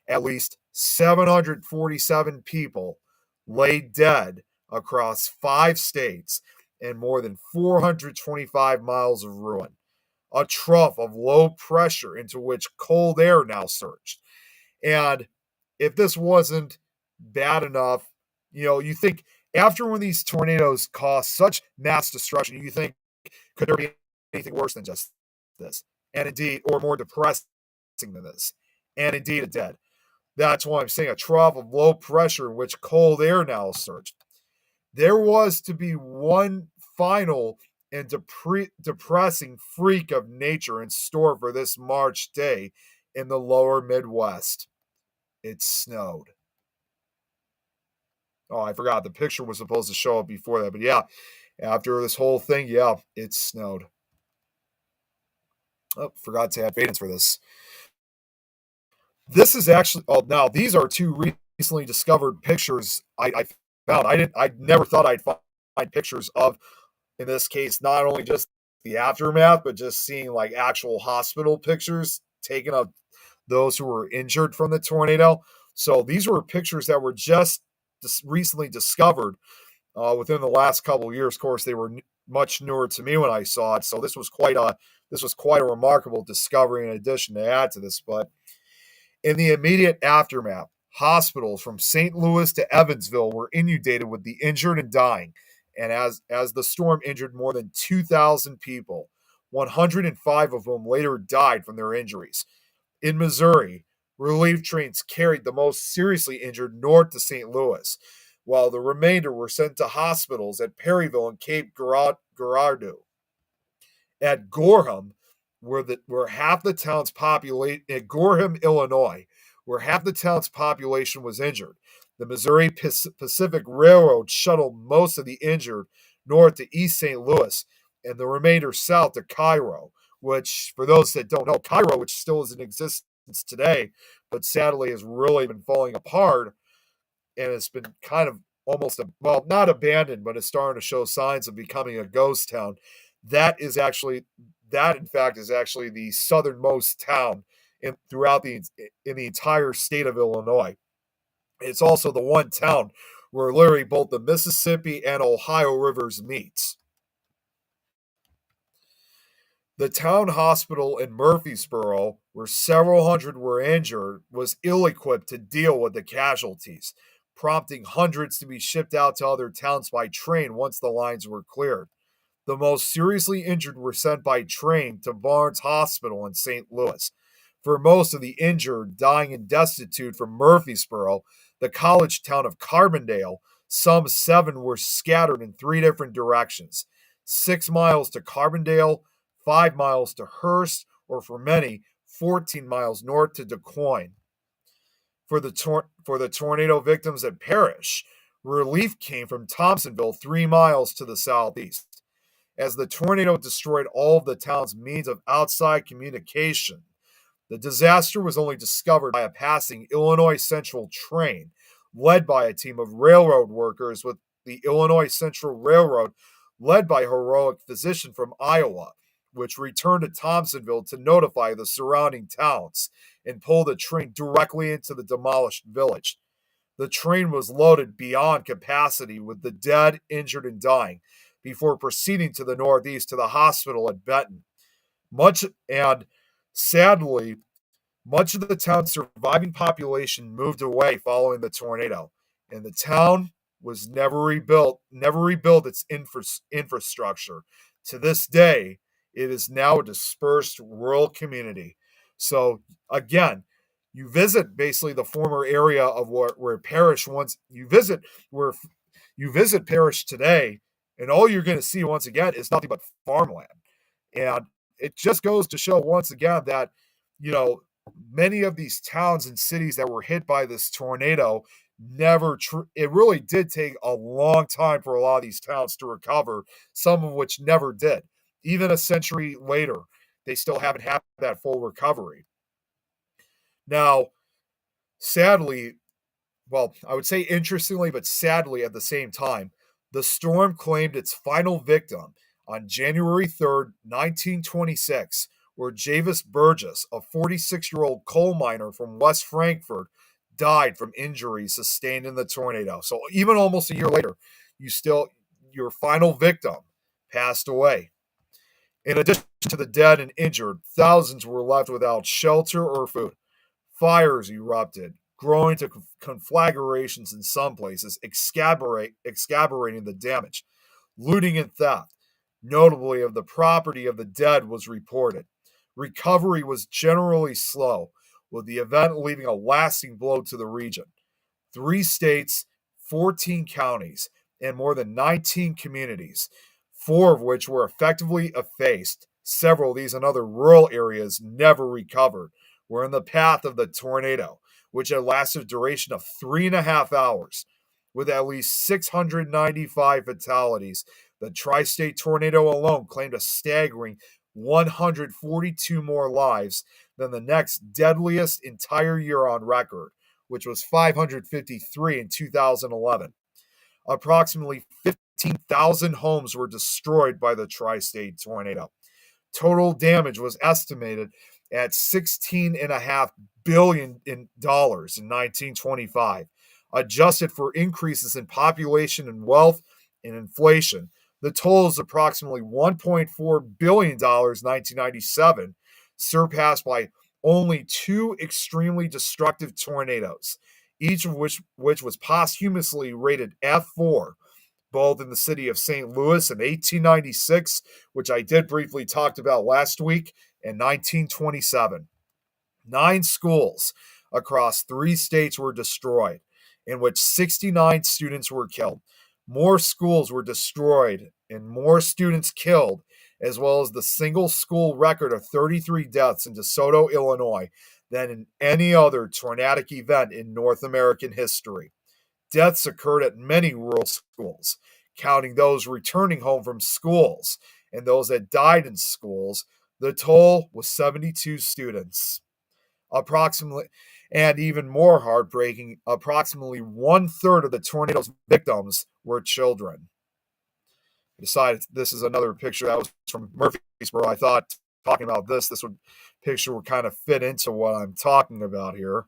A: at least 747 people lay dead across 5 states and more than 425 miles of ruin. A trough of low pressure into which cold air now surged. And if this wasn't bad enough, you think after one of these tornadoes cause such mass destruction, you think, could there be anything worse than just this? And indeed, or more depressing than this. And indeed, it did. That's why I'm saying a trough of low pressure in which cold air now surged. There was to be one final and depressing freak of nature in store for this March day in the lower Midwest. It snowed. Oh, I forgot. The picture was supposed to show up before that. But yeah, after this whole thing, yeah, it snowed. Oh, forgot to add fadings for this. This is actually, now these are 2 recently discovered pictures I found. I never thought I'd find pictures of, in this case, not only just the aftermath, but just seeing like actual hospital pictures taken of those who were injured from the tornado. So these were pictures that were just recently discovered within the last couple of years. Of course, they were much newer to me when I saw it. So this was quite a remarkable discovery in addition to add to this. But in the immediate aftermath, hospitals from St. Louis to Evansville were inundated with the injured and dying. And as the storm injured more than 2,000 people, 105 of whom later died from their injuries. In Missouri, relief trains carried the most seriously injured north to St. Louis, while the remainder were sent to hospitals at Perryville and Cape Girardeau. At Gorham, where half the town's population, at Gorham, Illinois, where half the town's population was injured, the Missouri Pacific Railroad shuttled most of the injured north to East St. Louis and the remainder south to Cairo, which, for those that don't know, Cairo, which still is in existence today, but sadly has really been falling apart, and it's been kind of almost, not abandoned, but it's starting to show signs of becoming a ghost town. That, in fact, is actually the southernmost town in the entire state of Illinois. It's also the one town where literally both the Mississippi and Ohio rivers meet. The town hospital in Murfreesboro, where several hundred were injured, was ill-equipped to deal with the casualties, prompting hundreds to be shipped out to other towns by train once the lines were cleared. The most seriously injured were sent by train to Barnes Hospital in St. Louis. For most of the injured, dying and destitute from Murfreesboro, the college town of Carbondale Some 7 were scattered in 3 different directions: 6 miles to Carbondale, 5 miles to Hearst, or for many, 14 miles north to DuQuoin. For the tornado victims at Parrish, relief came from Thompsonville, 3 miles to the southeast. As the tornado destroyed all of the town's means of outside communication, the disaster was only discovered by a passing Illinois Central train led by a team of railroad workers, with the Illinois Central Railroad led by a heroic physician from Iowa, which returned to Thompsonville to notify the surrounding towns and pull the train directly into the demolished village. The train was loaded beyond capacity with the dead, injured, and dying before proceeding to the northeast to the hospital at Benton. Sadly, much of the town's surviving population moved away following the tornado, and the town was never rebuilt its infrastructure. To this day, it is now a dispersed rural community. So again, you visit basically the former area of where Parrish once. You visit Parrish today, and all you're going to see once again is nothing but farmland. And it just goes to show once again that, many of these towns and cities that were hit by this tornado it really did take a long time for a lot of these towns to recover, some of which never did. Even a century later, they still haven't had that full recovery. Now, sadly, well, I would say interestingly, but sadly at the same time, the storm claimed its final victim on January 3rd, 1926, where Javis Burgess, a 46-year-old coal miner from West Frankfort, died from injuries sustained in the tornado. So even almost a year later, your final victim passed away. In addition to the dead and injured, thousands were left without shelter or food. Fires erupted, growing to conflagrations in some places, exacerbating the damage. Looting and theft, notably of the property of the dead, was reported. Recovery was generally slow, with the event leaving a lasting blow to the region. 3 states, 14 counties, and more than 19 communities, 4 of which were effectively effaced. Several of these and other rural areas never recovered, were in the path of the tornado, which had lasted a duration of 3.5 hours. With at least 695 fatalities, the tri-state tornado alone claimed a staggering 142 more lives than the next deadliest entire year on record, which was 553 in 2011. Approximately 15,000 homes were destroyed by the tri-state tornado. Total damage was estimated at $16.5 billion in 1925. Adjusted for increases in population and wealth and inflation, the total is approximately $1.4 billion in 1997, surpassed by only 2 extremely destructive tornadoes, each of which was posthumously rated F4, both in the city of St. Louis in 1896, which I did briefly talk about last week, and 1927. 9 schools across 3 states were destroyed, in which 69 students were killed. More schools were destroyed and more students killed, as well as the single school record of 33 deaths in DeSoto, Illinois, than in any other tornadic event in North American history. Deaths occurred at many rural schools, counting those returning home from schools and those that died in schools. The toll was 72 students. Approximately, and even more heartbreaking, approximately 1/3 of the tornado's victims were children. Besides, this is another picture that was from Murfreesboro. I thought talking about this picture would kind of fit into what I'm talking about here.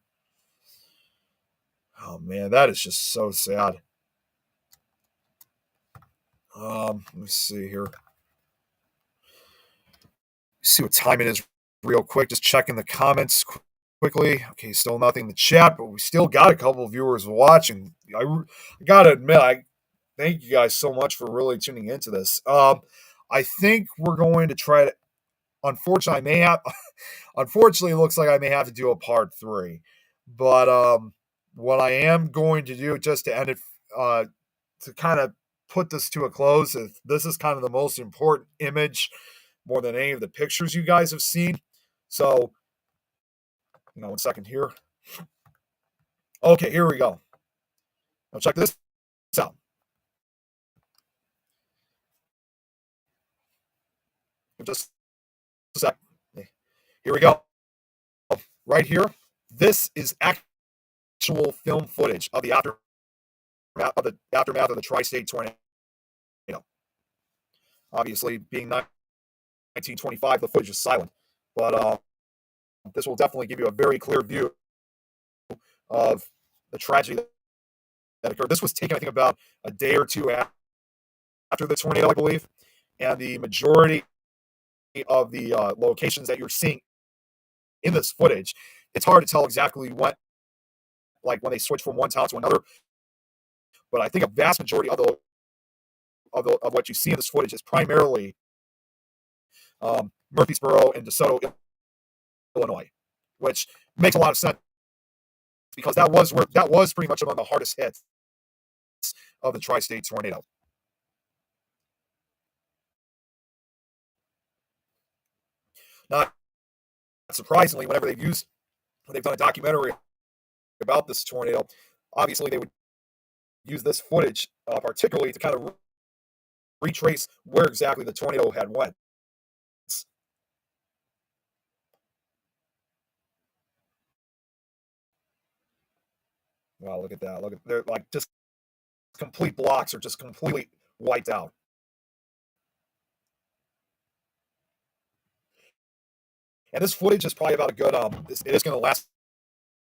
A: Oh man, that is just so sad. Let me see here. See what time it is real quick. Just checking the comments quickly. Okay, still nothing in the chat, but we still got a couple of viewers watching. I gotta admit, I thank you guys so much for really tuning into this. I think we're going to try to. Unfortunately, it looks like I may have to do a part 3. But what I am going to do, just to end it, to kind of put this to a close, this is kind of the most important image more than any of the pictures you guys have seen. So, 1 second here. Okay, here we go. Now check this out. Just a sec. Here we go. Right here. This is actual film footage of the aftermath of the tri-state tornado. Obviously, being 1925, the footage is silent, but this will definitely give you a very clear view of the tragedy that occurred. This was taken, I think, about a day or two after the tornado, I believe, and the majority of the locations that you're seeing in this footage, it's hard to tell exactly what, like when they switch from one town to another, but I think a vast majority of what you see in this footage is primarily Murfreesboro and DeSoto, Illinois, which makes a lot of sense because that was pretty much among the hardest hits of the tri-state tornado. Not surprisingly, whenever they've done a documentary about this tornado, obviously they would use this footage particularly to kind of retrace where exactly the tornado had went. Wow, look at that. They're like just complete blocks are just completely wiped out. And this footage is probably about a good it is going to last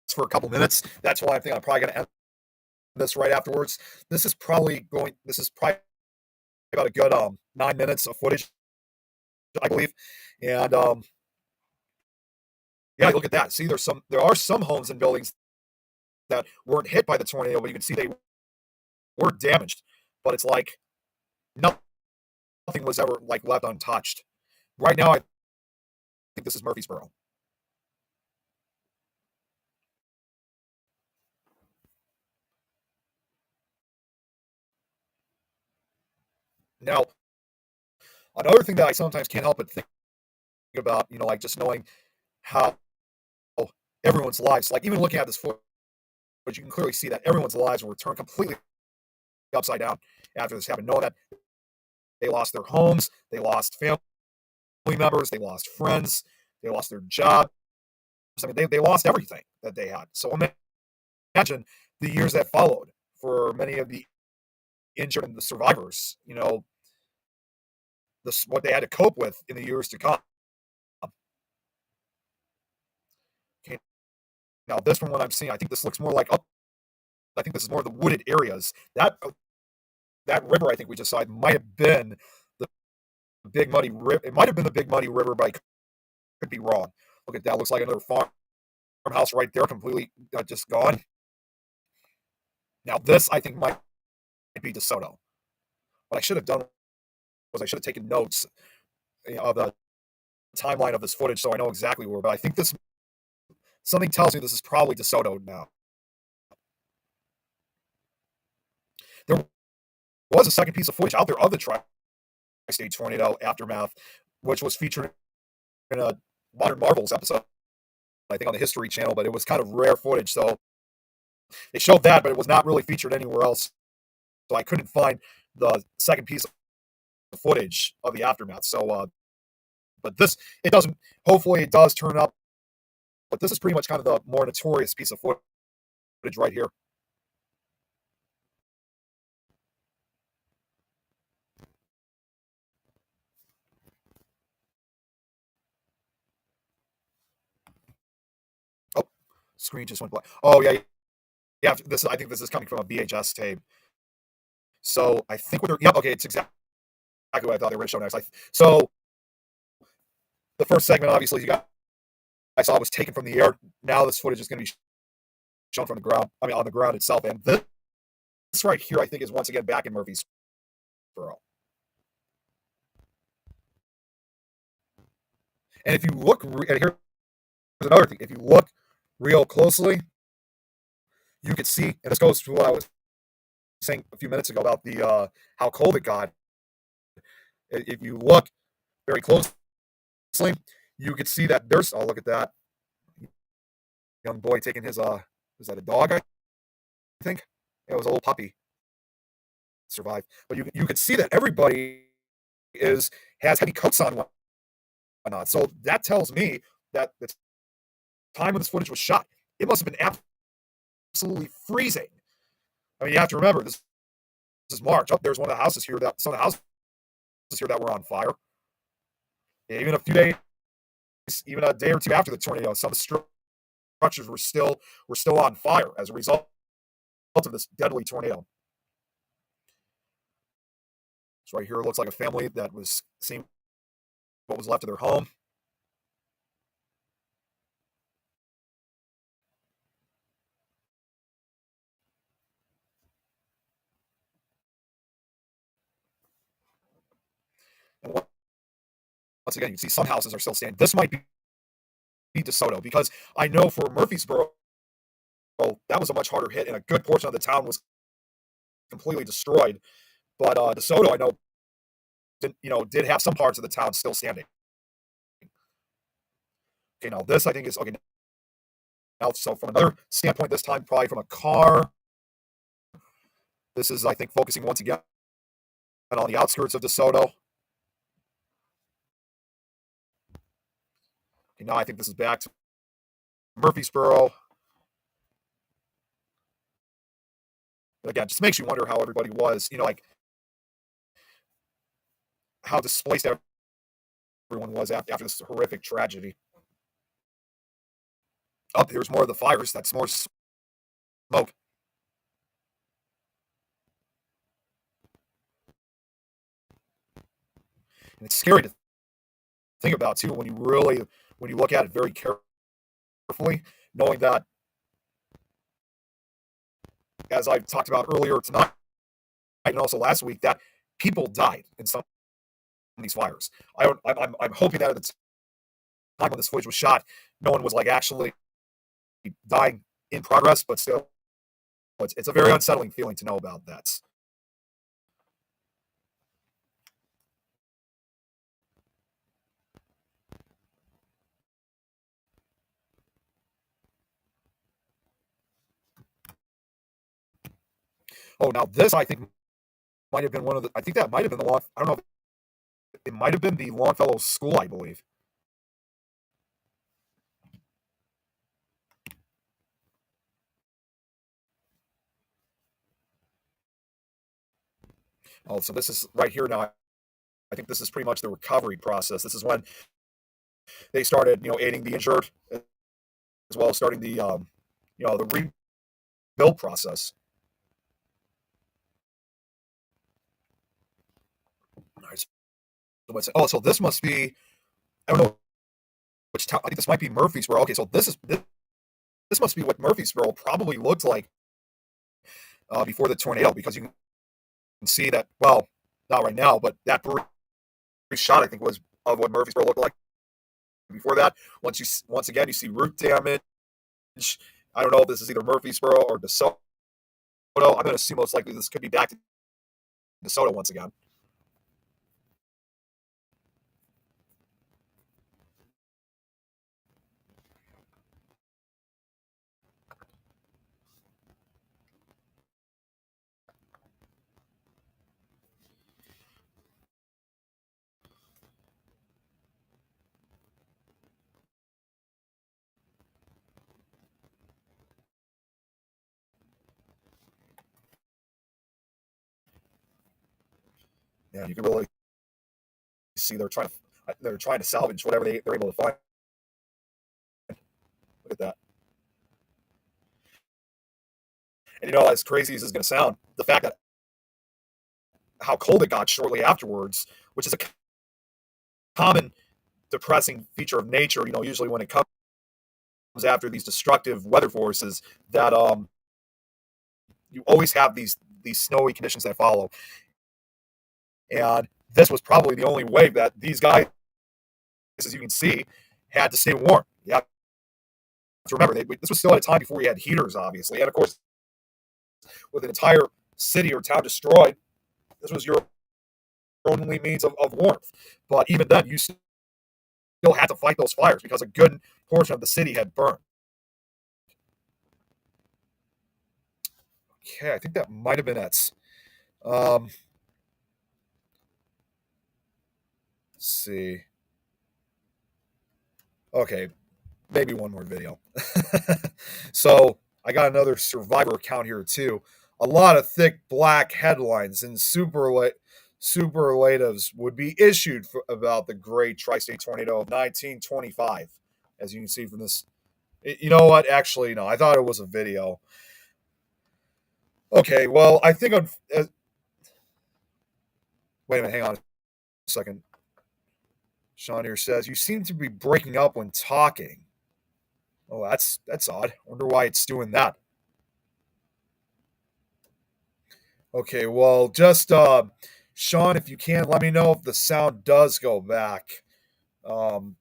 A: for a couple minutes. That's why I think I'm probably going to end this right afterwards. This is probably about a good 9 minutes of footage, I believe. And yeah, look at that. See, there are some homes and buildings that weren't hit by the tornado, but you can see they were damaged. But it's like nothing was ever like left untouched. Right now, I think this is Murfreesboro. Now, another thing that I sometimes can't help but think about, like just knowing how everyone's lives, like even looking at this footage, you can clearly see that everyone's lives were turned completely upside down after this happened. Knowing that they lost their homes, they lost family members, they lost friends, they lost their jobs. I mean, they lost everything that they had. So imagine the years that followed for many of the injured and the survivors. What they had to cope with in the years to come. Okay. Now, this one, what I'm seeing, I think this looks more like I think this is more of the wooded areas. That river, I think we just saw, might have been the Big Muddy River. It might have been the Big Muddy River, but I could be wrong. Look at that. Looks like another farmhouse right there, completely just gone. Now, this, I think, might be DeSoto. What I should have done was I should have taken notes of the timeline of this footage so I know exactly where. But I think something tells me this is probably DeSoto now. There was a second piece of footage out there of the tri-state tornado aftermath, which was featured in a Modern Marvels episode, I think on the History Channel, but it was kind of rare footage. So they showed that, but it was not really featured anywhere else. So I couldn't find the second piece of footage of the aftermath. So, but hopefully it does turn up. But this is pretty much kind of the more notorious piece of footage right here. Oh, screen just went black. Oh yeah, yeah. I think this is coming from a VHS tape. So I think okay, it's exactly what I thought they were going to show next. So the first segment, obviously, I saw was taken from the air. Now this footage is going to be shown from the ground. I mean, on the ground itself. And this right here, I think, is once again back in Murfreesboro. And if you look, and here's another thing. If you look real closely, you can see, and this goes to what I was saying a few minutes ago about the how cold it got. If you look very closely, you could see that there's. Oh, look at that young boy taking his was that a dog? I think it was a little puppy. Survived, but you could see that everybody is has heavy coats on, whatnot. So that tells me that the time when this footage was shot, it must have been absolutely freezing. I mean, you have to remember this is March. There's one of the houses here that some of the houses here that were on fire. Even a few days, even a day or two after the tornado, some of the structures were still on fire as a result of this deadly tornado. So right here, it looks like a family that was seeing what was left of their home. And once again, you see some houses are still standing. This might be DeSoto because I know for Murfreesboro, that was a much harder hit, and a good portion of the town was completely destroyed. But DeSoto, I know, did have some parts of the town still standing. Okay, now this I think is okay. Now, so from another standpoint, this time probably from a car. This is, I think, focusing once again on the outskirts of DeSoto. Okay, now I think this is back to Murfreesboro. But again, just makes you wonder how everybody was, like how displaced everyone was after this horrific tragedy. Oh, here's more of the fires. That's more smoke. And it's scary to think about too when you look at it very carefully, knowing that, as I talked about earlier tonight and also last week, that people died in some of these fires. I'm hoping that at the time when this footage was shot, no one was like actually dying in progress, but still, it's a very unsettling feeling to know about that. Oh, now this I think might have been one of the. I think that might have been the long. I don't know. It might have been the Longfellow School, I believe. Oh, so this is right here now. I think this is pretty much the recovery process. This is when they started, aiding the injured, as well as starting the rebuild process. All right. So this must be. I don't know which town. I think this might be Murfreesboro. Okay, so this must be what Murfreesboro probably looked like before the tornado, because you can see that. Well, not right now, but that brief shot I think was of what Murfreesboro looked like before that. Once again you see root damage. I don't know if this is either Murfreesboro or DeSoto. I'm going to assume most likely this could be back to DeSoto once again. Yeah, you can really see they're trying to salvage whatever they're able to find. Look at that. And as crazy as this is going to sound, the fact that how cold it got shortly afterwards, which is a common depressing feature of nature. Usually when it comes after these destructive weather forces, that you always have these snowy conditions that follow. And this was probably the only way that these guys, as you can see, had to stay warm. Yeah. To remember, this was still at a time before we had heaters, obviously, and of course, with an entire city or town destroyed, this was your only means of warmth. But even then, you still had to fight those fires because a good portion of the city had burned. Okay, I think that might have been it. Let's see. Okay, maybe one more video. So I got another Survivor account here too. A lot of thick black headlines and superlatives would be issued about the great tri-state tornado of 1925, as you can see from this. You know what? Actually, no. I thought it was a video. Okay, well, I think I'm. Wait a minute. Hang on a second. Sean here says you seem to be breaking up when talking. Oh, that's odd. Wonder why it's doing that. Okay, well, just Sean, if you can, let me know if the sound does go back um,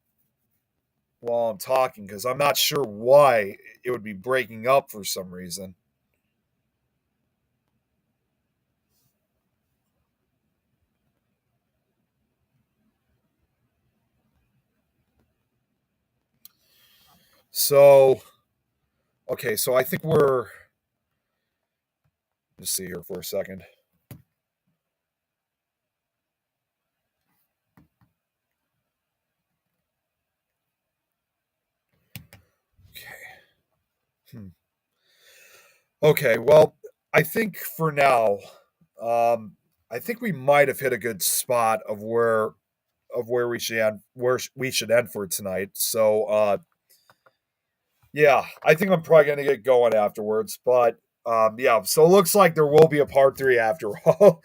A: while I'm talking, because I'm not sure why it would be breaking up for some reason. So, okay, so I think we're. Let's see here for a second. Okay, well, I think for now, I think we might have hit a good spot of where we should end for tonight. So, yeah, I think I'm probably gonna get going afterwards. But yeah, so it looks like there will be a part three after all.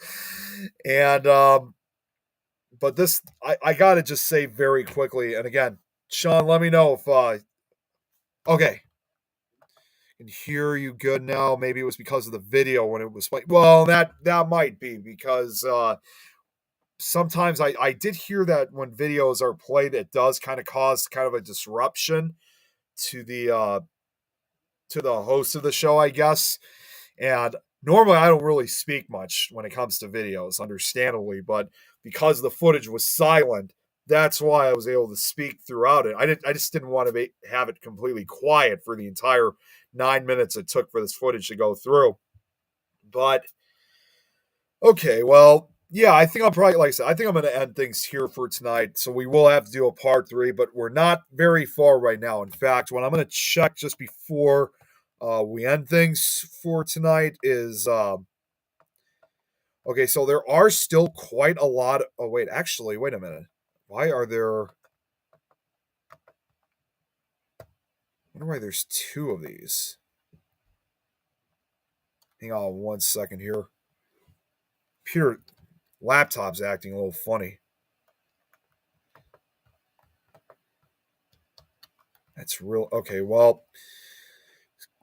A: And but this I gotta just say very quickly, and again, Sean, let me know if okay. Can hear you good now. Maybe it was because of the video when it was playing. Well, that might be because sometimes I did hear that when videos are played, it does kind of cause kind of a disruption to the host of the show, I guess. And normally I don't really speak much when it comes to videos, understandably, but because the footage was silent, that's why I was able to speak throughout it. I just didn't want to have it completely quiet for the entire 9 minutes it took for this footage to go through. But okay, well, yeah, I think I'm probably like I said, I think I'm going to end things here for tonight. So we will have to do a part three, but we're not very far right now. In fact, what I'm going to check just before we end things for tonight is okay. So there are still quite a lot. Oh wait, actually, wait a minute. Why are there? I wonder why there's two of these. Hang on one second here. Computer laptop's acting a little funny. That's real. Okay, well,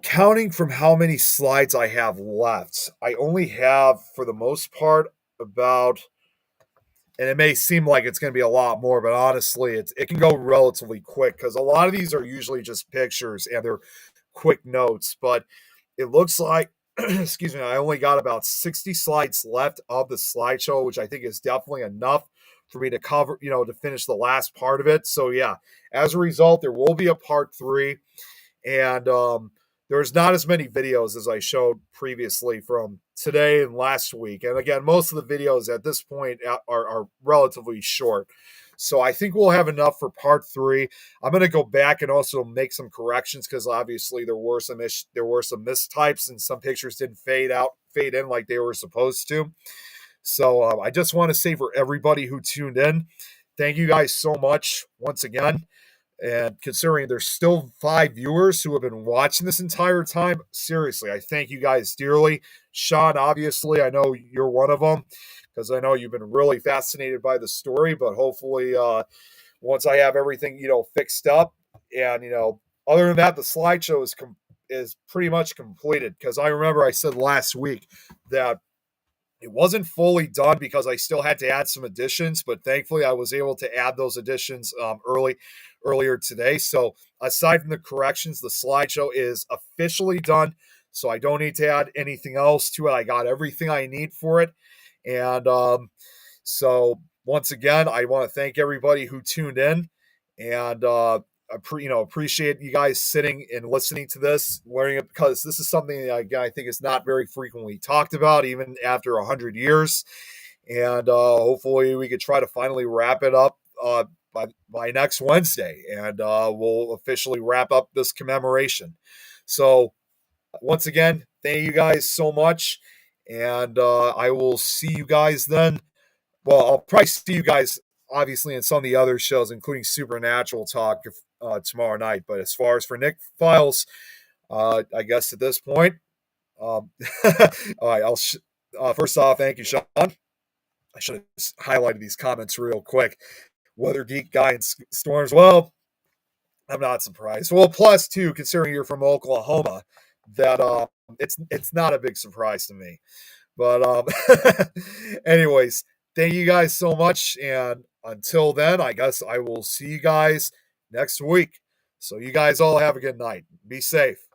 A: counting from how many slides I have left, I only have, for the most part, about, and it may seem like it's going to be a lot more, but honestly, it can go relatively quick because a lot of these are usually just pictures and they're quick notes. But it looks like, excuse me, I only got about 60 slides left of the slideshow, which I think is definitely enough for me to cover, to finish the last part of it. So yeah, as a result, there will be a part three. And there's not as many videos as I showed previously from today and last week. And again, most of the videos at this point are relatively short. So I think we'll have enough for part three. I'm going to go back and also make some corrections because obviously there were some mistypes and some pictures didn't fade in like they were supposed to. So I just want to say for everybody who tuned in, thank you guys so much once again. And considering there's still 5 viewers who have been watching this entire time, seriously, I thank you guys dearly. Sean, obviously, I know you're one of them because I know you've been really fascinated by the story. But hopefully, once I have everything fixed up, and other than that, the slideshow is pretty much completed. Because I remember I said last week that it wasn't fully done because I still had to add some additions, but thankfully I was able to add those additions earlier today. So aside from the corrections, the slideshow is officially done. so I don't need to add anything else to it. I got everything I need for it. And so once again, I want to thank everybody who tuned in, and appreciate you guys sitting and listening to this, learning it, because this is something that, again, I think is not very frequently talked about, even after 100 years. And hopefully we could try to finally wrap it up by next Wednesday, and we'll officially wrap up this commemoration. So once again, thank you guys so much, and I will see you guys then. Well, I'll probably see you guys obviously in some of the other shows, including Supernatural Talk tomorrow night. But as far as for Nick Files, I guess at this point, all right. First off, thank you, Sean. I should have highlighted these comments real quick. Weather Geek Guy and Storms. Well, I'm not surprised. Well, plus too, considering you're from Oklahoma, that it's not a big surprise to me. But anyways, thank you guys so much, and until then, I guess I will see you guys next week. So you guys all have a good night. Be safe.